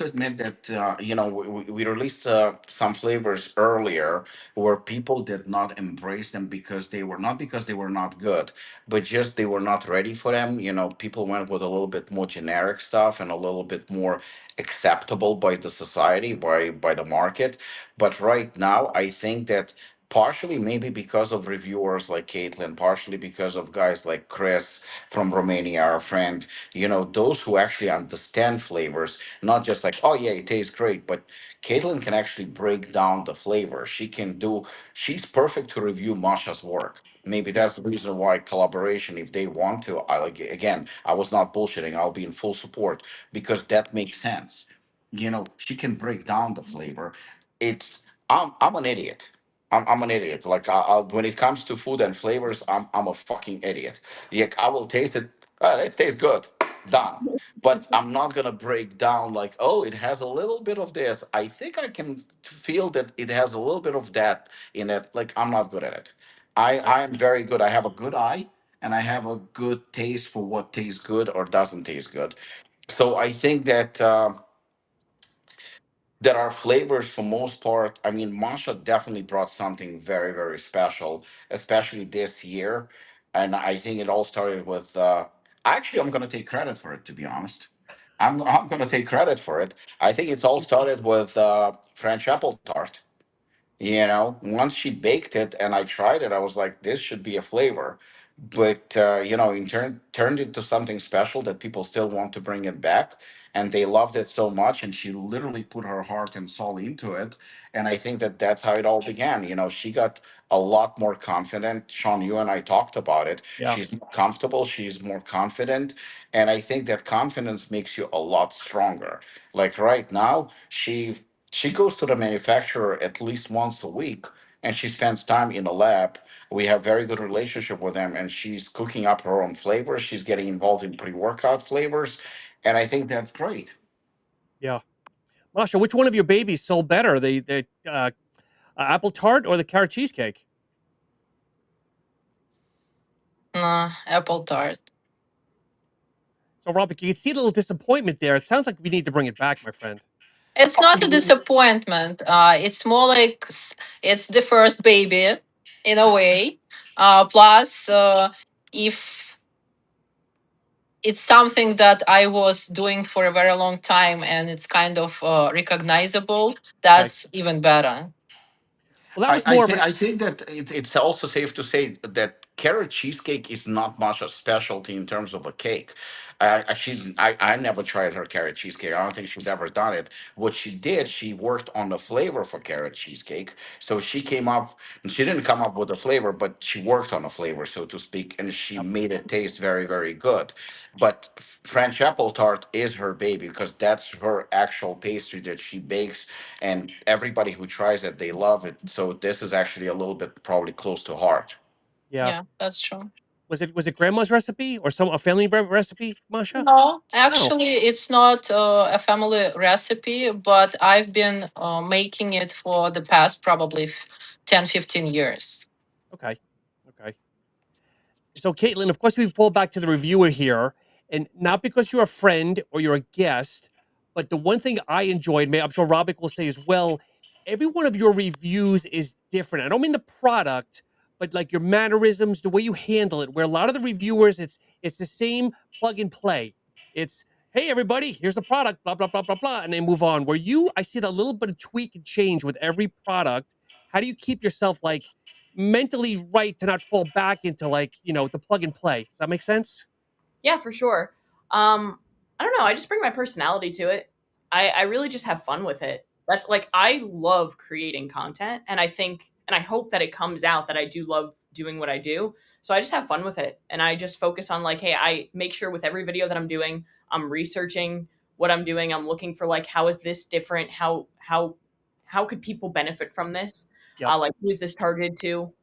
admit that we released some flavors earlier where people did not embrace them because they were not because they were not good, but just they were not ready for them. People went with a little bit more generic stuff and a little bit more acceptable by the society, by the market. But right now, I think that partially maybe because of reviewers like Caitlin, partially because of guys like Chris from Romania, our friend, those who actually understand flavors, not just like, oh yeah, it tastes great, but Caitlin can actually break down the flavor. She's perfect to review Masha's work. Maybe Yeah, that's the reason why collaboration, if they want to, I like again, I was not bullshitting, I'll be in full support because that makes sense. She can break down the flavor. It's I'm an idiot. I'm an idiot. Like when it comes to food and flavors, I'm a fucking idiot. Yeah, I will taste it. It tastes good. Done. But I'm not gonna break down like, oh, it has a little bit of this. I think I can feel that it has a little bit of that in it. Like I'm not good at it. I okay. I am very good. I have a good eye and I have a good taste for what tastes good or doesn't taste good. So I think that. There are flavors for most part. I mean, Masha definitely brought something very, very special, especially this year. And I think it all started with. Actually, I'm going to take credit for it. To be honest, I'm going to take credit for it. I think it's all started with French apple tart. Once she baked it and I tried it, I was like, this should be a flavor. But in turned into something special that people still want to bring it back, and they loved it so much. And she literally put her heart and soul into it. And I think that that's how it all began. She got a lot more confident. Sean, you and I talked about it. Yeah, She's more comfortable. She's more confident, and I think that confidence makes you a lot stronger. Like right now, she goes to the manufacturer at least once a week, and she spends time in the lab. We have very good relationship with them, and she's cooking up her own flavors. She's getting involved in pre-workout flavors, and I think that's great. yeah. Masha, which one of your babies sold better, the apple tart or the carrot cheesecake? Apple tart. So, Robert, you can see a little disappointment there. It sounds like we need to bring it back, my friend. It's not a disappointment. It's more like it's the first baby, in a way. Plus, if it's something that I was doing for a very long time and it's kind of recognizable, Okay. that's even better. Well, that I, was I more of think an I think that it's also safe to say that carrot cheesecake is not much a specialty in terms of a cake. I never tried her carrot cheesecake. I don't think she's ever done it. What she did, she worked on the flavor for carrot cheesecake. So she came up. She didn't come up with a flavor, but she worked on a flavor, so to speak, and she yep, made it taste very, very good. But French apple tart is her baby because that's her actual pastry that she bakes, and everybody who tries it, they love it. So this is actually a little bit probably close to heart. yeah. Yeah, that's true. Was it grandma's recipe or a family recipe, Masha? No, Oh, actually, it's not a family recipe, but I've been making it for the past probably 10, 15 years. okay, okay. So, Caitlin, of course, we fall back to the reviewer here, and not because you're a friend or you're a guest, but the one thing I enjoyed, I'm sure Robic will say as well, every one of your reviews is different. I don't mean the product, but like your mannerisms, the way you handle it. Where a lot of the reviewers, it's the same plug and play. It's hey everybody, here's the product, blah blah blah blah blah, and they move on. Where you, I see that little bit of tweak and change with every product. How do you keep yourself like mentally right to not fall back into like the plug and play? Does that make sense? Yeah, for sure. I don't know. I just bring my personality to it. I really just have fun with it. That's like I love creating content, and I think and I hope that it comes out that I do love doing what I do. So I just have fun with it, and I just focus on like, hey, I make sure with every video that I'm doing, I'm researching what I'm doing. I'm looking for like, how is this different? How could people benefit from this? Yep. Like, who is this targeted to?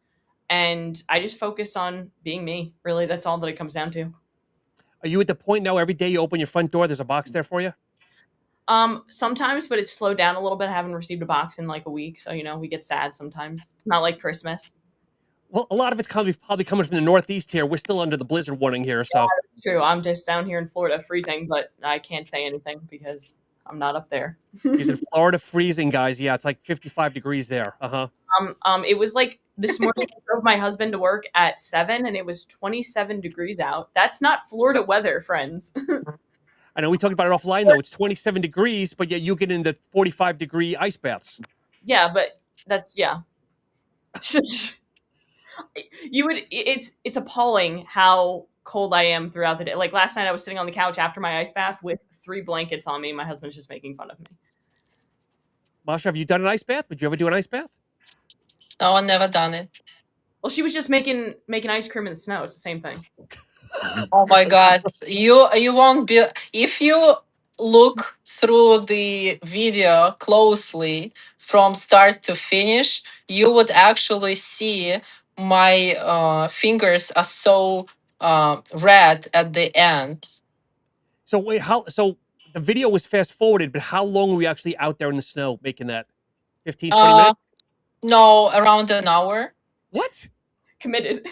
And I just focus on being me. Really, that's all that it comes down to. Are you at the point now every day you open your front door, there's a box there for you? Sometimes, but it's slowed down a little bit. I haven't received a box in like a week, so we get sad sometimes. It's not like Christmas. Well, a lot of it's probably coming from the Northeast here. We're still under the blizzard warning here, so It's true. I'm just down here in Florida freezing, but I can't say anything because I'm not up there. she's in Florida freezing, guys. Yeah, it's like 55 degrees there. Uh-huh. It was like this morning I drove my husband to work at 7 and it was 27 degrees out. That's not Florida weather, friends. I know we talked about it offline though. It's 27 degrees, but yet you get into 45-degree ice baths. Yeah, but that's yeah. You would it's appalling how cold I am throughout the day. Like last night I was sitting on the couch after my ice bath with 3 blankets on me. My husband's just making fun of me. Masha, have you done an ice bath? Would you ever do an ice bath? No one never done it. Well, she was just making ice cream in the snow. It's the same thing. Oh my god. You won't be if you look through the video closely from start to finish, you would actually see my fingers are so red at the end. So wait, how? So the video was fast forwarded, but how long were we actually out there in the snow making that? 15, 20 Uh minutes? no, around an hour. What? Committed.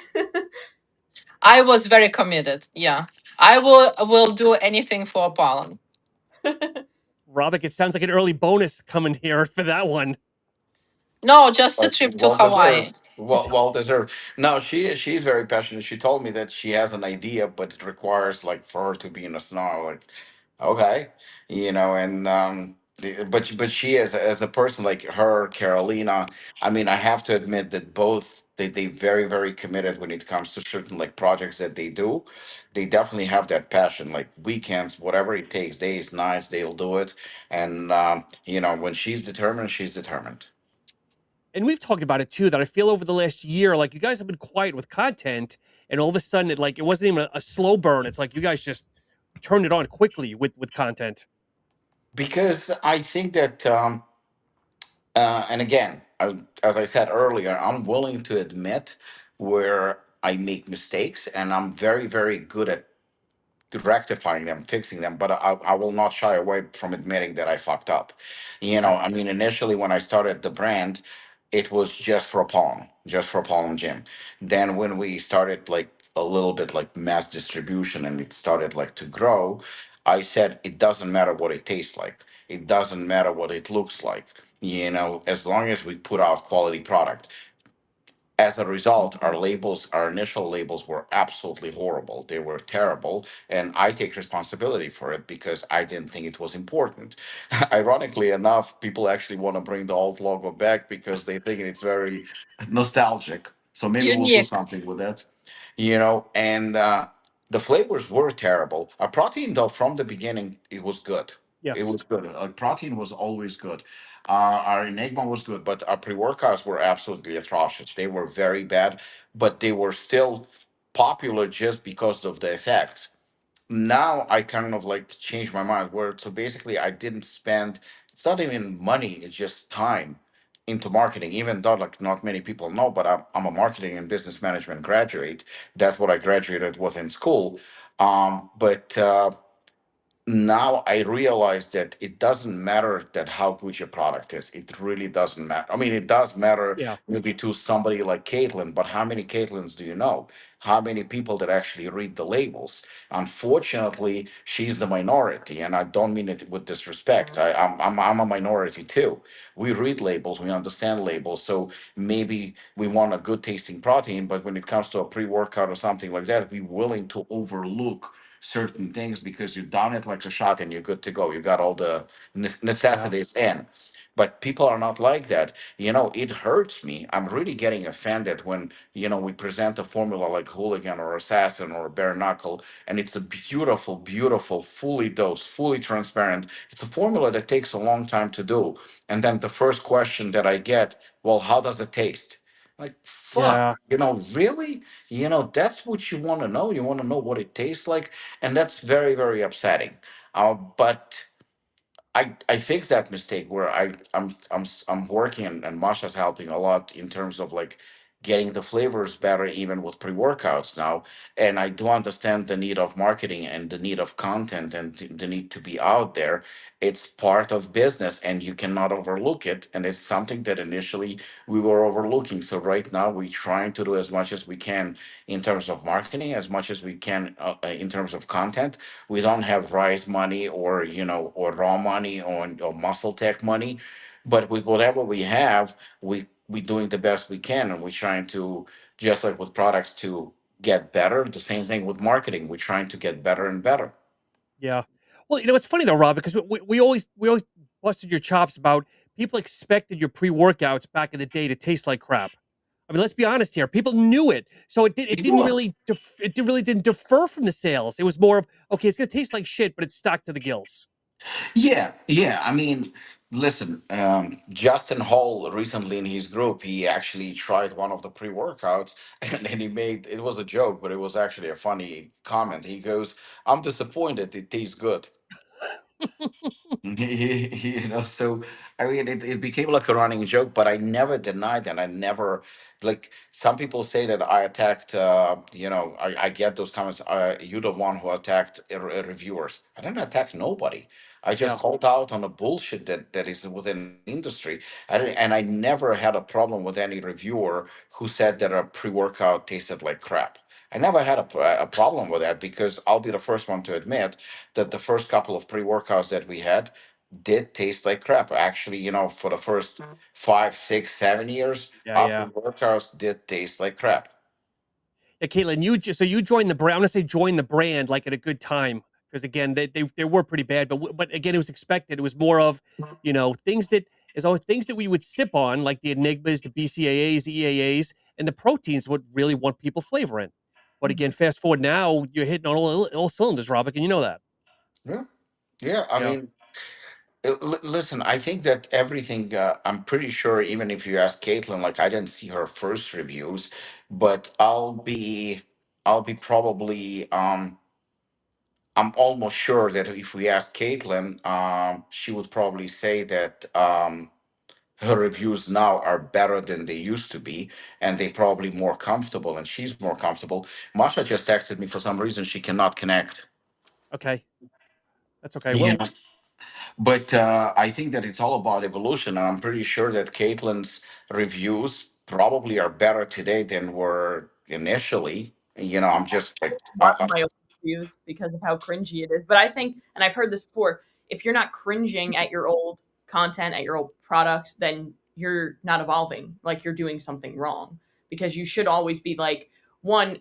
I was very committed. Yeah. I will do anything for pollen. Robic, it sounds like an early bonus coming here for that one. No, just a But trip to well Hawaii. deserved. Well deserved. No, she's very passionate. She told me that she has an idea, but it requires like for her to be in the snow. Like, okay, and but she as a person like her, Carolina. I mean, I have to admit that both they very committed when it comes to certain like projects that they do. They definitely have that passion. Like weekends, whatever it takes, days, nights, they'll do it. And when she's determined, she's determined. And we've talked about it too. That I feel over the last year, like you guys have been quiet with content, and all of a sudden, it wasn't even a slow burn. It's like you guys just turned it on quickly with content. Because I think that, and again, as I said earlier, I'm willing to admit where I make mistakes, and I'm very good at rectifying them, fixing them, but I will not shy away from admitting that I fucked up. Yeah. I mean, initially when I started the brand, it was just for Palm Gym. Then when we started like a little bit like mass distribution and it started like to grow, I said it doesn't matter what it tastes like. It doesn't matter what it looks like. As long as we put out quality product. As a result, our initial labels were absolutely horrible. They were terrible. And I take responsibility for it because I didn't think it was important. Ironically enough, people actually want to bring the old logo back because they think it's very nostalgic. So maybe we'll do Unique. something with that. And the flavors were terrible. Our protein, though, from the beginning, it was good. It Yes. was good. Protein was always good. Our Enigma was good, but our pre-workouts were absolutely atrocious. They were very bad, but they were still popular just because of the effects. Now I kind of like changed my mind where so basically I didn't spend, it's not even money, it's just time into marketing, even though like not many people know, but I'm a marketing and business management graduate. That's what I graduated with in school. But Now I realize that it doesn't matter that how good your product is. It really doesn't matter. I mean, it does matter Yeah. maybe to somebody like Caitlin, but how many Caitlins do you know? How many people that actually read the labels? Unfortunately, she's the minority, and I don't mean it with disrespect. I'm a minority too. We read labels, we understand labels, so maybe we want a good tasting protein, but when it comes to a pre workout or something like that, we're willing to overlook certain things because you've done it like a shot and you're good to go. You got all the Yeah. necessities in. But people are not like that. It hurts me. I'm really getting offended when, we present a formula like Hooligan or Assassin or Bare Knuckle, and it's a beautiful, fully dosed, fully transparent. It's a formula that takes a long time to do. And then the first question that I get, well, how does it taste? Like, Yeah. fuck, really? That's what you want to know. You want to know what it tastes like, and that's very upsetting. But I fixed that mistake where I'm working and Masha's helping a lot in terms of like getting the flavors better even with pre-workouts now. And I do understand the need of marketing and the need of content and the need to be out there. It's part of business and you cannot overlook it, and it's something that initially we were overlooking. So right now we're trying to do as much as we can in terms of marketing, as much as we can in terms of content. We don't have rise money or or raw money or muscle tech money, but with whatever we have, we doing the best we can, and we're trying to, just like with products, to get better. The same thing with marketing, we're trying to get better and better. Yeah. Well, it's funny though, Rob, because we always busted your chops about people expected your pre-workouts back in the day to taste like crap. I mean, let's be honest here. People knew it, so it You do didn't it. really really didn't defer from the sales. It was more of, okay, it's gonna taste like shit, but it's stocked to the gills. Yeah, yeah. I mean, listen, Justin Hall recently in his group, he actually tried one of the pre-workouts and then he made, it was a joke, but it was actually a funny comment. He goes, "I'm disappointed, it tastes good." So I mean, it became like a running joke, but I never denied that. I never, like, some people say that I attacked, I get those comments, you the one who attacked reviewers. I didn't attack nobody. I just Yeah. called out on the bullshit that is within the industry. And I never had a problem with any reviewer who said that a pre-workout tasted like crap. I never had a problem with that, because I'll be the first one to admit that the first couple of pre-workouts that we had did taste like crap. Actually, for the first 5, 6, 7 years, Yeah, our yeah. pre-workouts did taste like crap. Yeah, Caitlin, so you joined the brand. I'm gonna say join the brand like at a good time, because again, they were pretty bad, but again, it was expected. It was more of, things that is always things that we would sip on, like the Enigmas, the BCAAs, the EAAs, and the proteins would really want people flavoring. But again, fast forward now, you're hitting on all cylinders, Robert, and you know that. Yeah, yeah. I Yeah. mean, listen. I think that everything. I'm pretty sure. Even if you ask Caitlin, like I didn't see her first reviews, but I'll be probably. I'm almost sure that if we ask Caitlin, she would probably say that. Her reviews now are better than they used to be, and they probably more comfortable, and she's more comfortable. Masha just texted me, for some reason she cannot connect. Okay. That's okay. You Well, know, but I think that it's all about evolution, and I'm pretty sure that Caitlin's reviews probably are better today than were initially. I'm just like, Watch my old reviews because of how cringy it is. But I think, and I've heard this before, if you're not cringing at your old content, at your old products, then you're not evolving. Like you're doing something wrong because you should always be like, one,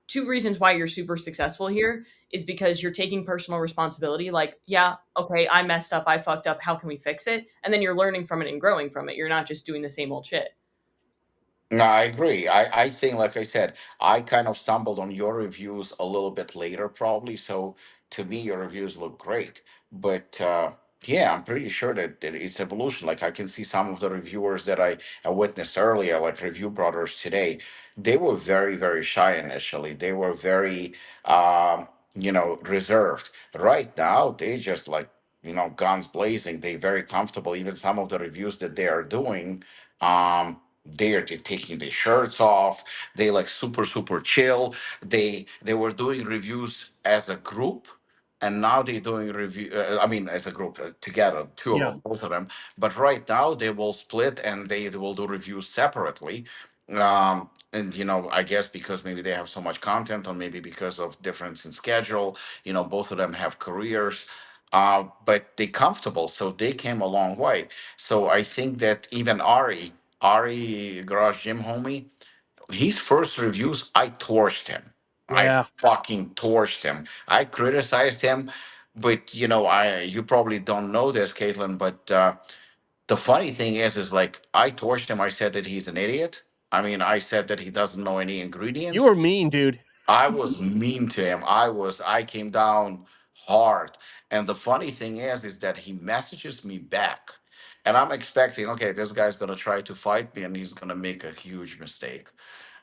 two reasons why you're super successful here is because you're taking personal responsibility. Like, yeah, okay, I messed up, I fucked up. How can we fix it? And then you're learning from it and growing from it. You're not just doing the same old shit. no, I agree. I think, like I said, I kind of stumbled on your reviews a little bit later, probably. So to me, your reviews look great. But yeah, I'm pretty sure that it's evolution. Like I can see some of the reviewers that I witnessed earlier, like Review Brothers today, they were very, very shy initially. They were very, reserved. Right now, they just like, guns blazing. They very comfortable. Even some of the reviews that they are doing. They're taking their shirts off. They like super super chill. They were doing reviews as a group, and now they're doing review. I mean, as a group together, two of yeah. them, both of them. But right now they will split and they will do reviews separately. And I guess because maybe they have so much content, or maybe because of difference in schedule. Both of them have careers. But they comfortable, so they came a long way. So I think that even Ari Garage Gym homie, his first reviews, I torched him. I Yeah. fucking torched him. I criticized him, but you probably don't know this, Caitlin. But the funny thing is like I torched him. I said that he's an idiot. I mean, I said that he doesn't know any You ingredients. were mean, dude. I was mean to him. I came down hard. And the funny thing is that he messages me back. And I'm expecting, okay, this guy's gonna try to fight me and he's gonna make a huge mistake.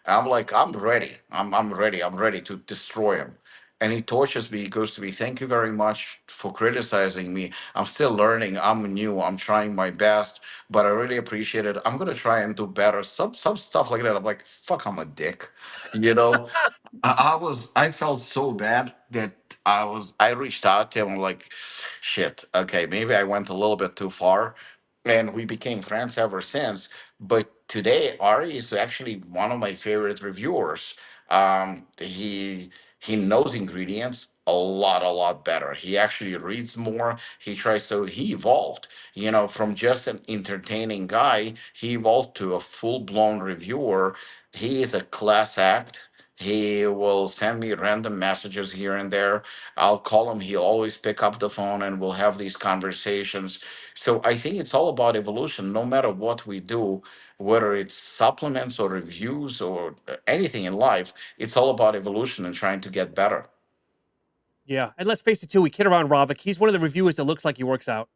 And I'm like, I'm ready. I'm ready. I'm ready to destroy him. and he tortures me. He goes to me, "Thank you very much for criticizing me. I'm still learning. I'm new. I'm trying my best, but I really appreciate it. I'm gonna try and do better." Some stuff like that. I'm like, "Fuck, I'm a dick," you know. I felt so bad that I reached out to him. I'm like, shit, okay, maybe I went a little bit too far, and we became friends ever since. But today, Ari is actually one of my favorite reviewers. He knows ingredients a lot better. He actually reads more. He tries to. He evolved, from just an entertaining guy. He evolved to a full blown reviewer. He is a class act. He will send me random messages here and there. I'll call him. He'll always pick up the phone and we'll have these conversations. So I think it's all about evolution. No matter what we do, whether it's supplements or reviews or anything in life, it's all about evolution and trying to get better. Yeah, and let's face it too. We kid around, Robic. He's one of the reviewers that looks like he works out.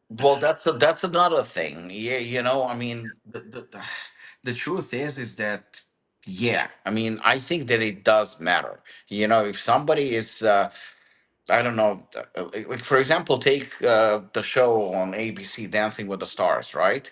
Well, that's another thing. Yeah, I mean, the truth is that, yeah, I mean, I think that it does matter. If somebody is I don't know. Like for example, take the show on ABC, Dancing with the Stars, right?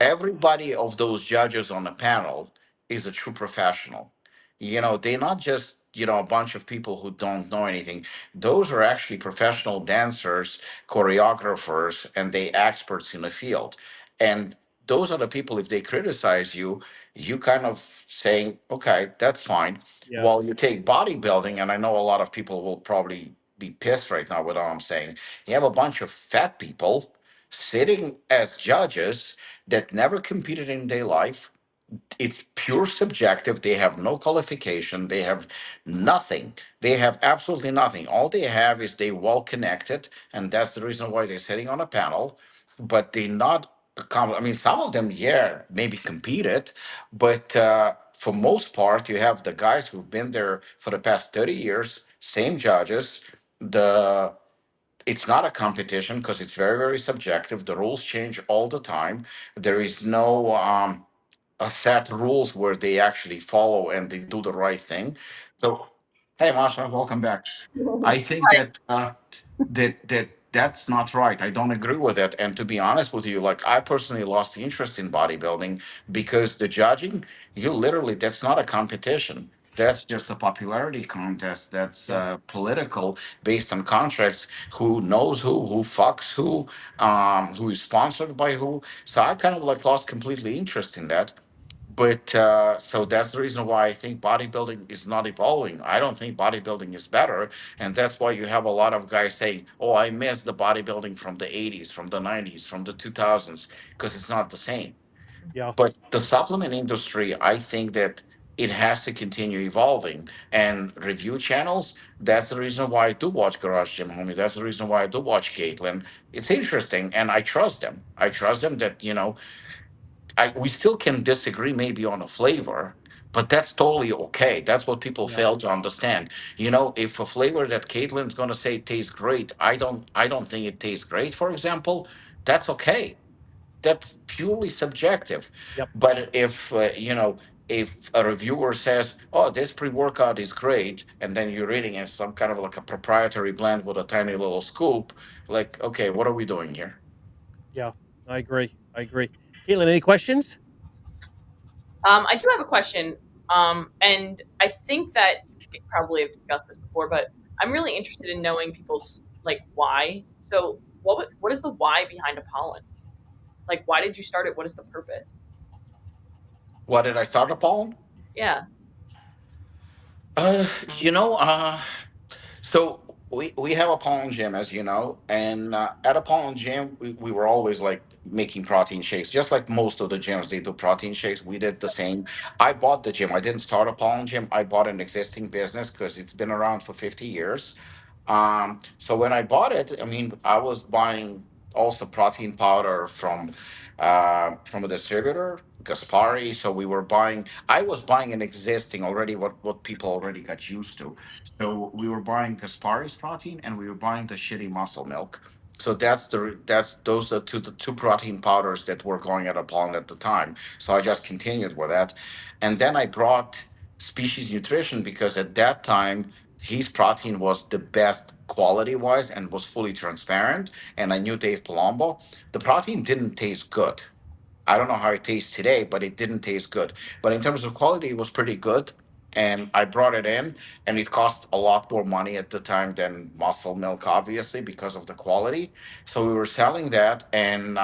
Everybody of those judges on the panel is a true professional. They're not just a bunch of people who don't know anything. Those are actually professional dancers, choreographers, and they experts in the field. And those are the people. If they criticize you, you kind of saying, okay, that's fine. Yeah, While you take bodybuilding, and I know a lot of people will probably be pissed right now with all I'm saying. You have a bunch of fat people sitting as judges that never competed in their life. It's pure subjective. They have no qualification. They have nothing. They have absolutely nothing. All they have is they well connected, and that's the reason why they're sitting on a panel. But they're not. I mean, some of them, yeah, maybe competed, but for most part, you have the guys who've been there for the past 30 years, same judges. The It's not a competition because it's very very subjective. The rules change all the time. There is no set rules where they actually follow and they do the right thing. So, hey, Masha, welcome back. I think that that's not right. I don't agree with it. And to be honest with you, like I personally lost interest in bodybuilding because the judging, you literally, that's not a competition. That's just a popularity contest. That's yeah, political, based on contracts. Who knows who fucks who is sponsored by who. So I kind of like lost completely interest in that. But so that's the reason why I think bodybuilding is not evolving. I don't think bodybuilding is better, and that's why you have a lot of guys saying, "Oh, I miss the bodybuilding from the '80s, from the '90s, from the 2000s," because it's not the same. yeah, But the supplement industry, I think that it has to continue evolving. And review channels, that's the reason why I do watch Garage Gym Homie. That's the reason why I do watch Caitlin. It's interesting, and I trust them. I trust them that we still can disagree maybe on a flavor, but that's totally okay. That's what people yeah, fail to understand. If a flavor that Caitlin's gonna say tastes great, I don't think it tastes great, for example, that's okay. That's purely subjective. yep, But if a reviewer says, "Oh, this pre-workout is great," and then you're reading it some kind of like a proprietary blend with a tiny little scoop, like, okay, what are we doing here? yeah. I agree. I agree. Caitlin, any questions? I do have a question, and I think that we probably have discussed this before, but I'm really interested in knowing people's like why. So, what is the why behind a pollen? Like, why did you start it? What is the purpose? What did I start upon? Yeah. Uh, you know, uh, So we have a pollen gym, as you know, and at a pollen gym, we were always like making protein shakes, just like most of the gyms. They do protein shakes. We did the same. I bought the gym. I didn't start a pollen gym. I bought an existing business because it's been around for 50 years. So when I bought it, I mean, I was buying also protein powder from a distributor, Gaspari. So we were buying. I was buying an existing already, what people already got used to. So we were buying Gaspari's protein, and we were buying the shitty muscle milk. So that's those are the two protein powders that were going at a pollen at the time. So I just continued with that, and then I brought Species Nutrition because at that time his protein was the best quality wise and was fully transparent. And I knew Dave Palumbo. The protein didn't taste good. I don't know how it tastes today, but it didn't taste good. But in terms of quality, it was pretty good. And I brought it in, and it cost a lot more money at the time than muscle milk, obviously, because of the quality. So we were selling that, and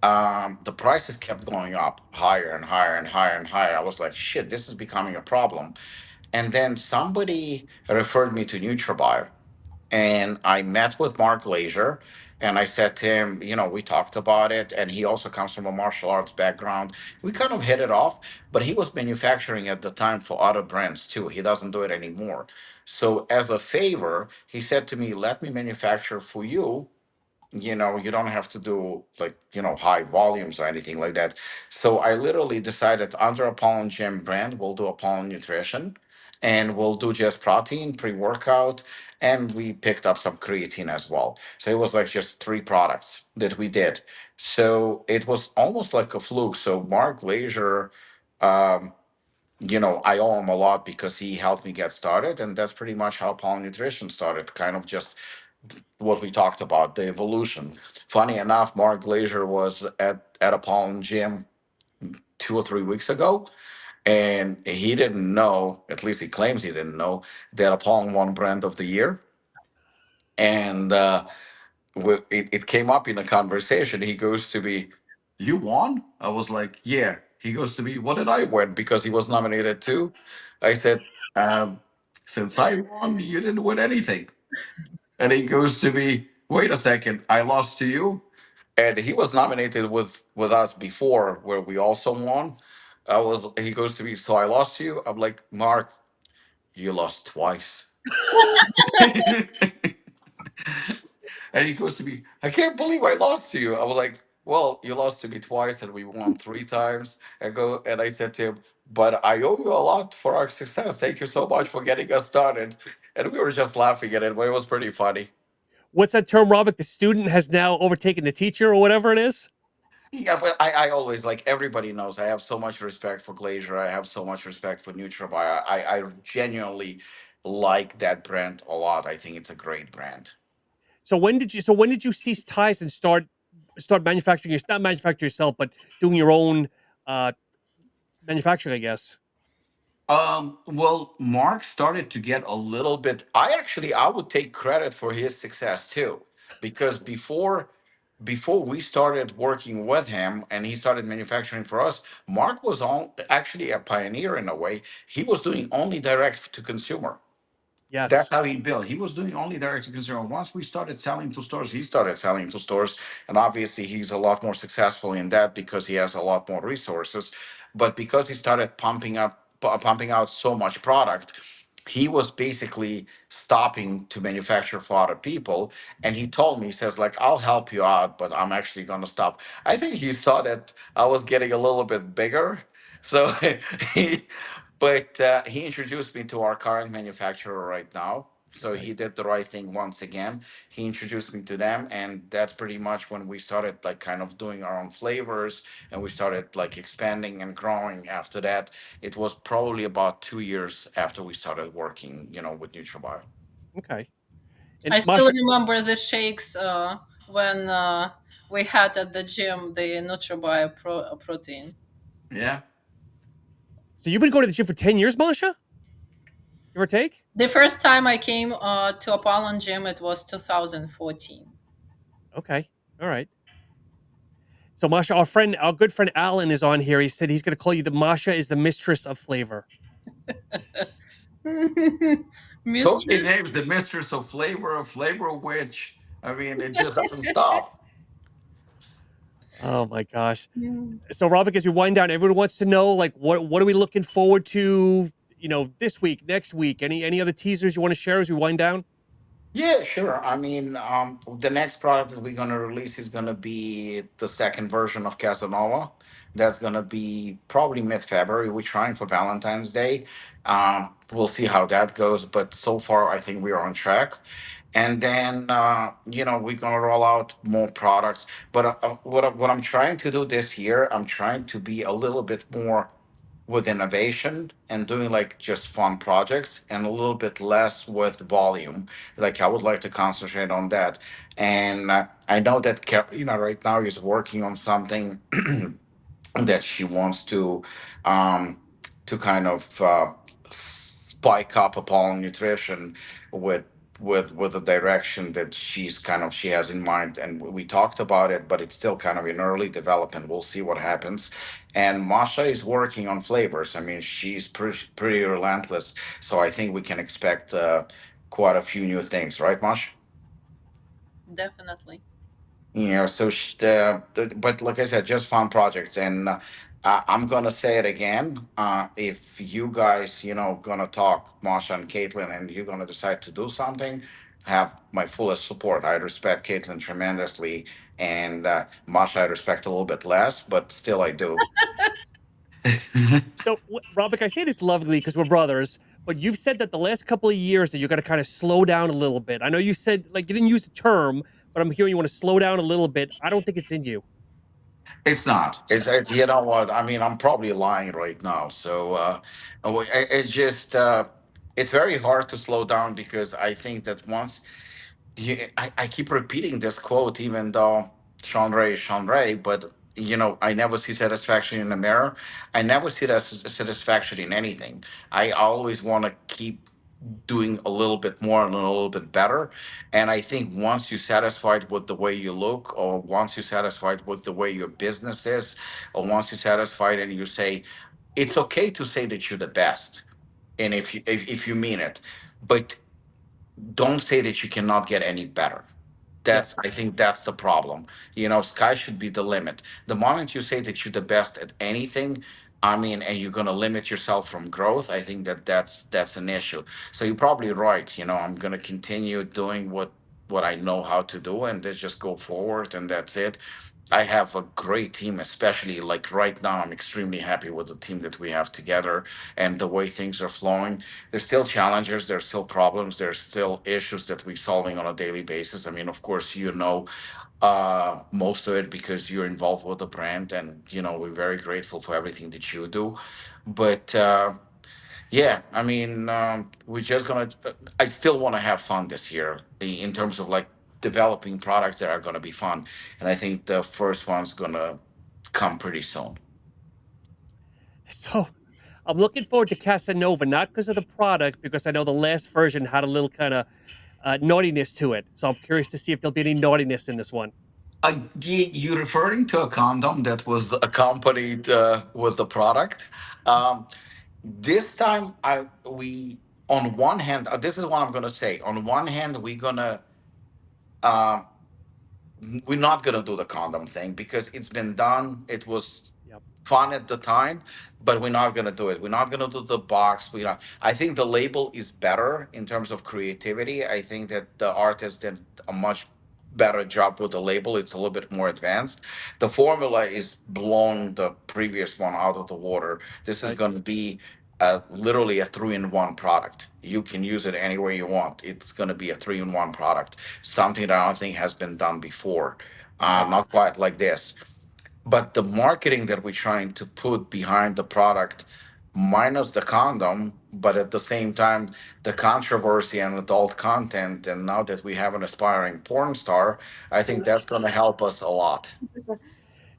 the prices kept going up higher and higher and higher and higher. I was like, shit, this is becoming a problem. And then somebody referred me to NutriBio, and I met with Mark Glazer, and I said to him, you know, we talked about it, and he also comes from a martial arts background. We kind of hit it off, but he was manufacturing at the time for other brands too. He doesn't do it anymore. So as a favor, he said to me, let me manufacture for you. You know, you don't have to do like, you know, high volumes or anything like that. So I literally decided under Apollon Gym brand, we'll do Apollon Nutrition, and we'll do just protein, pre-workout, and we picked up some creatine as well. So it was like just three products that we did. So it was almost like a fluke. So Mark Glazer, um, you know, I owe him a lot because he helped me get started, and that's pretty much how Apollon Nutrition started. Kind of just what we talked about, the evolution. Funny enough, Mark Glazer was at Apollon Gym 2 or 3 weeks ago, and he didn't know, at least he claims he didn't know, that Apollon won Brand of the Year. And it came up in a conversation. He goes to me, "You won?" I was like, "Yeah." He goes to me, "What did I win?" Because he was nominated too. I said, "Since I won, you didn't win anything." And he goes to me, "Wait a second, I lost to you." And he was nominated with us before, where we also won. I was. He goes to me, "So I lost to you?" I'm like, "Mark, you lost twice." And he goes to me, "I can't believe I lost to you." I was like, "Well, you lost to me twice, and we won 3 times." And I said to him, "But I owe you a lot for our success. Thank you so much for getting us started." And we were just laughing at it, but it was pretty funny. What's that term, Robert? The student has now overtaken the teacher, or whatever it is. Yeah, but I always like everybody knows I have so much respect for Glacier. I have so much respect for NutraBio. I genuinely like that brand a lot. I think it's a great brand. So when did you? So when did you cease ties and start manufacturing? Not manufacture yourself, but doing your own uh, manufacturing, I guess. Well, Mark started to get a little bit. I would take credit for his success too, because before we started working with him and he started manufacturing for us, Mark was actually a pioneer in a way. He was doing only direct to consumer. That's Yes. how he built. He was doing only direct to consumer. Once we started selling to stores, he started selling to stores. And obviously, he's a lot more successful in that because he has a lot more resources. But because he started pumping out so much product, he was basically stopping to manufacture for other people. And he told me, he says, like, I'll help you out, but I'm actually going to stop. I think he saw that I was getting a little bit bigger. So he, but he introduced me to our current manufacturer right now. So Okay. he did the right thing once again. He introduced me to them, and that's pretty much when we started like kind of doing our own flavors, and we started like expanding and growing. After that, it was probably about 2 years after we started working, you know, with NutriBio. Okay. And I still Masha, remember the shakes when we had at the gym the NutriBio protein. Yeah. so you've been going to the gym for 10 years, Masha? Give or take. The first time I came to Apollon Gym, it was 2014. Okay. All right. So Masha, our good friend Alan is on here. He said he's going to call you the Masha is the mistress of flavor. So many Mistress. names, the mistress of flavor witch. I mean, it just doesn't stop. Oh my gosh. Mm. So Robert, as we wind down, everyone wants to know like what are we looking forward to? This week, next week. Any other teasers you want to share as we wind down? Yeah, sure. I mean, the next product that we're gonna release is gonna be the second version of Casanova. That's gonna be probably mid-February. We're trying for Valentine's Day. We'll see how that goes, but so far I think we are on track. And then we're gonna roll out more products. But what I'm trying to do this year, I'm trying to be a little bit more. with innovation and doing like just fun projects and a little bit less with volume. Like I would like to concentrate on that. And I know that Carolina right now is working on something that she wants um, to kind of spike up upon nutrition with with the direction that she has in mind, and we talked about it, but it's still kind of in early development. We'll see what happens. And Masha is working on flavors. I mean, she's pretty relentless, so I think we can expect quite a few new things, right, Masha? Definitely. So but like I said, just fun projects. And I'm gonna say it again. If you guys, gonna talk, Masha and Caitlin, and you're gonna decide to do something, have my fullest support. I respect Caitlin tremendously, and Masha I respect a little bit less, but still I do. So, Robic, I say this lovingly because we're brothers, but you've said that the last couple of years that you're going to kind of slow down a little bit. I know you said, like, you didn't use the term, but I'm hearing you want to slow down a little bit. I don't think it's in you. It's not. It's you know what? I mean, I'm probably lying right now. So it just it's very hard to slow down because I think that once I keep repeating this quote, even though Sean Ray, but I never see satisfaction in the mirror. I never see that satisfaction in anything. I always want to keep doing a little bit more and a little bit better. And I think once you're satisfied with the way you look, or once you're satisfied with the way your business is, or once you're satisfied and you say, it's okay to say that you're the best. And if you mean it, but don't say that you cannot get any better. Yeah. I think that's the problem. Sky should be the limit. The moment you say that you're the best at anything, I mean, and you're gonna limit yourself from growth, I think that that's an issue. So you're probably right. I'm gonna continue doing what I know how to do, and let's just go forward, and that's it. I have a great team, especially like right now. I'm extremely happy with the team that we have together and the way things are flowing. There's still challenges, there's still problems, there's still issues that we're solving on a daily basis. I mean, of course, most of it because you're involved with the brand, and we're very grateful for everything that you do. But yeah, I mean, we're just gonna. I still want to have fun this year in terms of like developing products that are gonna be fun, and I think the first one's gonna come pretty soon. So, I'm looking forward to Casanova, not because of the product, because I know the last version had a little kind of naughtiness to it. So, I'm curious to see if there'll be any naughtiness in this one. You referring to a condom that was accompanied with the product? This time, we on one hand, this is what I'm gonna say. On one hand, uh, we're not gonna do the condom thing because it's been done. It was Yep. fun at the time, but we're not gonna do it. We're not gonna do the box. We not. I think the label is better in terms of creativity. I think that the artist did a much better job with the label. It's a little bit more advanced. The formula is blown the previous one out of the water. This is Okay. going to be literally a three-in-one product. You can use it any way you want. It's going to be a three-in-one product, something that I don't think has been done before. Okay. Not quite like this, but the marketing that we're trying to put behind the product, minus the condom, but at the same time, the controversy and adult content, and now that we have an aspiring porn star, I think that's going to help us a lot.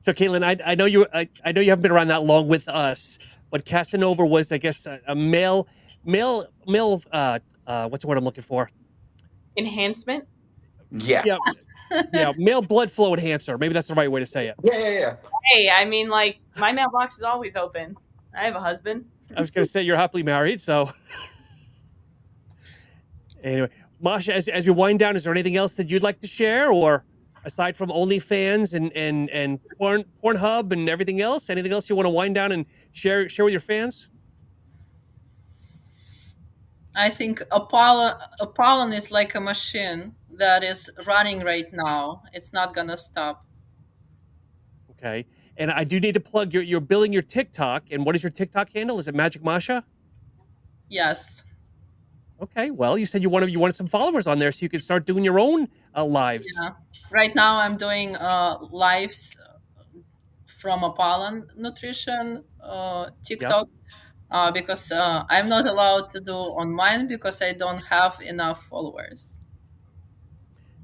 So, Caitlin, I know you haven't been around that long with us, but Casanova was, I guess, a male. What's the word I'm looking for? Enhancement. Yeah. Yeah, yeah, male blood flow enhancer. Maybe that's the right way to say it. Yeah, yeah, yeah. Hey, I mean, like, my mailbox is always open. I have a husband. I was going to say you're happily married, so anyway, Masha, as we wind down, is there anything else that you'd like to share, or aside from OnlyFans and Pornhub and everything else, anything else you want to wind down and share with your fans? I think Apollon is like a machine that is running right now. It's not gonna stop. Okay, and I do need to plug you're building your TikTok, and what is your TikTok handle? Is it Magic Masha? Yes. Okay, well, you said you wanted some followers on there so you could start doing your own lives. Yeah. Right now I'm doing lives from a pollen nutrition Yeah. TikTok, because I'm not allowed to do on mine because I don't have enough followers.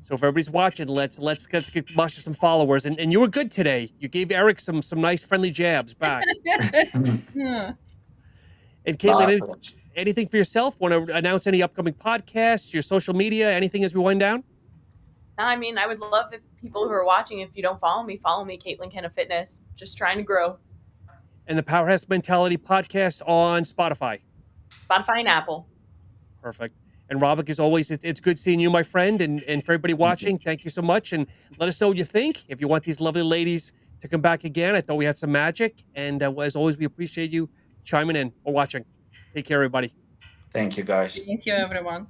So if everybody's watching, let's get Masha some followers. And you were good today. You gave Eric some nice friendly jabs back. Yeah. And No, Caitlin, absolutely. anything for yourself? Want to announce any upcoming podcasts, your social media, anything as we wind down? No, I mean, I would love if people who are watching, if you don't follow me, Caitlin Kenna Fitness. Just trying to grow. And the Powerhouse Mentality podcast on Spotify. Spotify and Apple. Perfect. And Robert, as always, it's good seeing you, my friend. And for everybody watching, thank you so much. And let us know what you think. If you want these lovely ladies to come back again, I thought we had some magic. And as always, we appreciate you chiming in or watching. Take care, everybody. Thank you, guys. Thank you, everyone.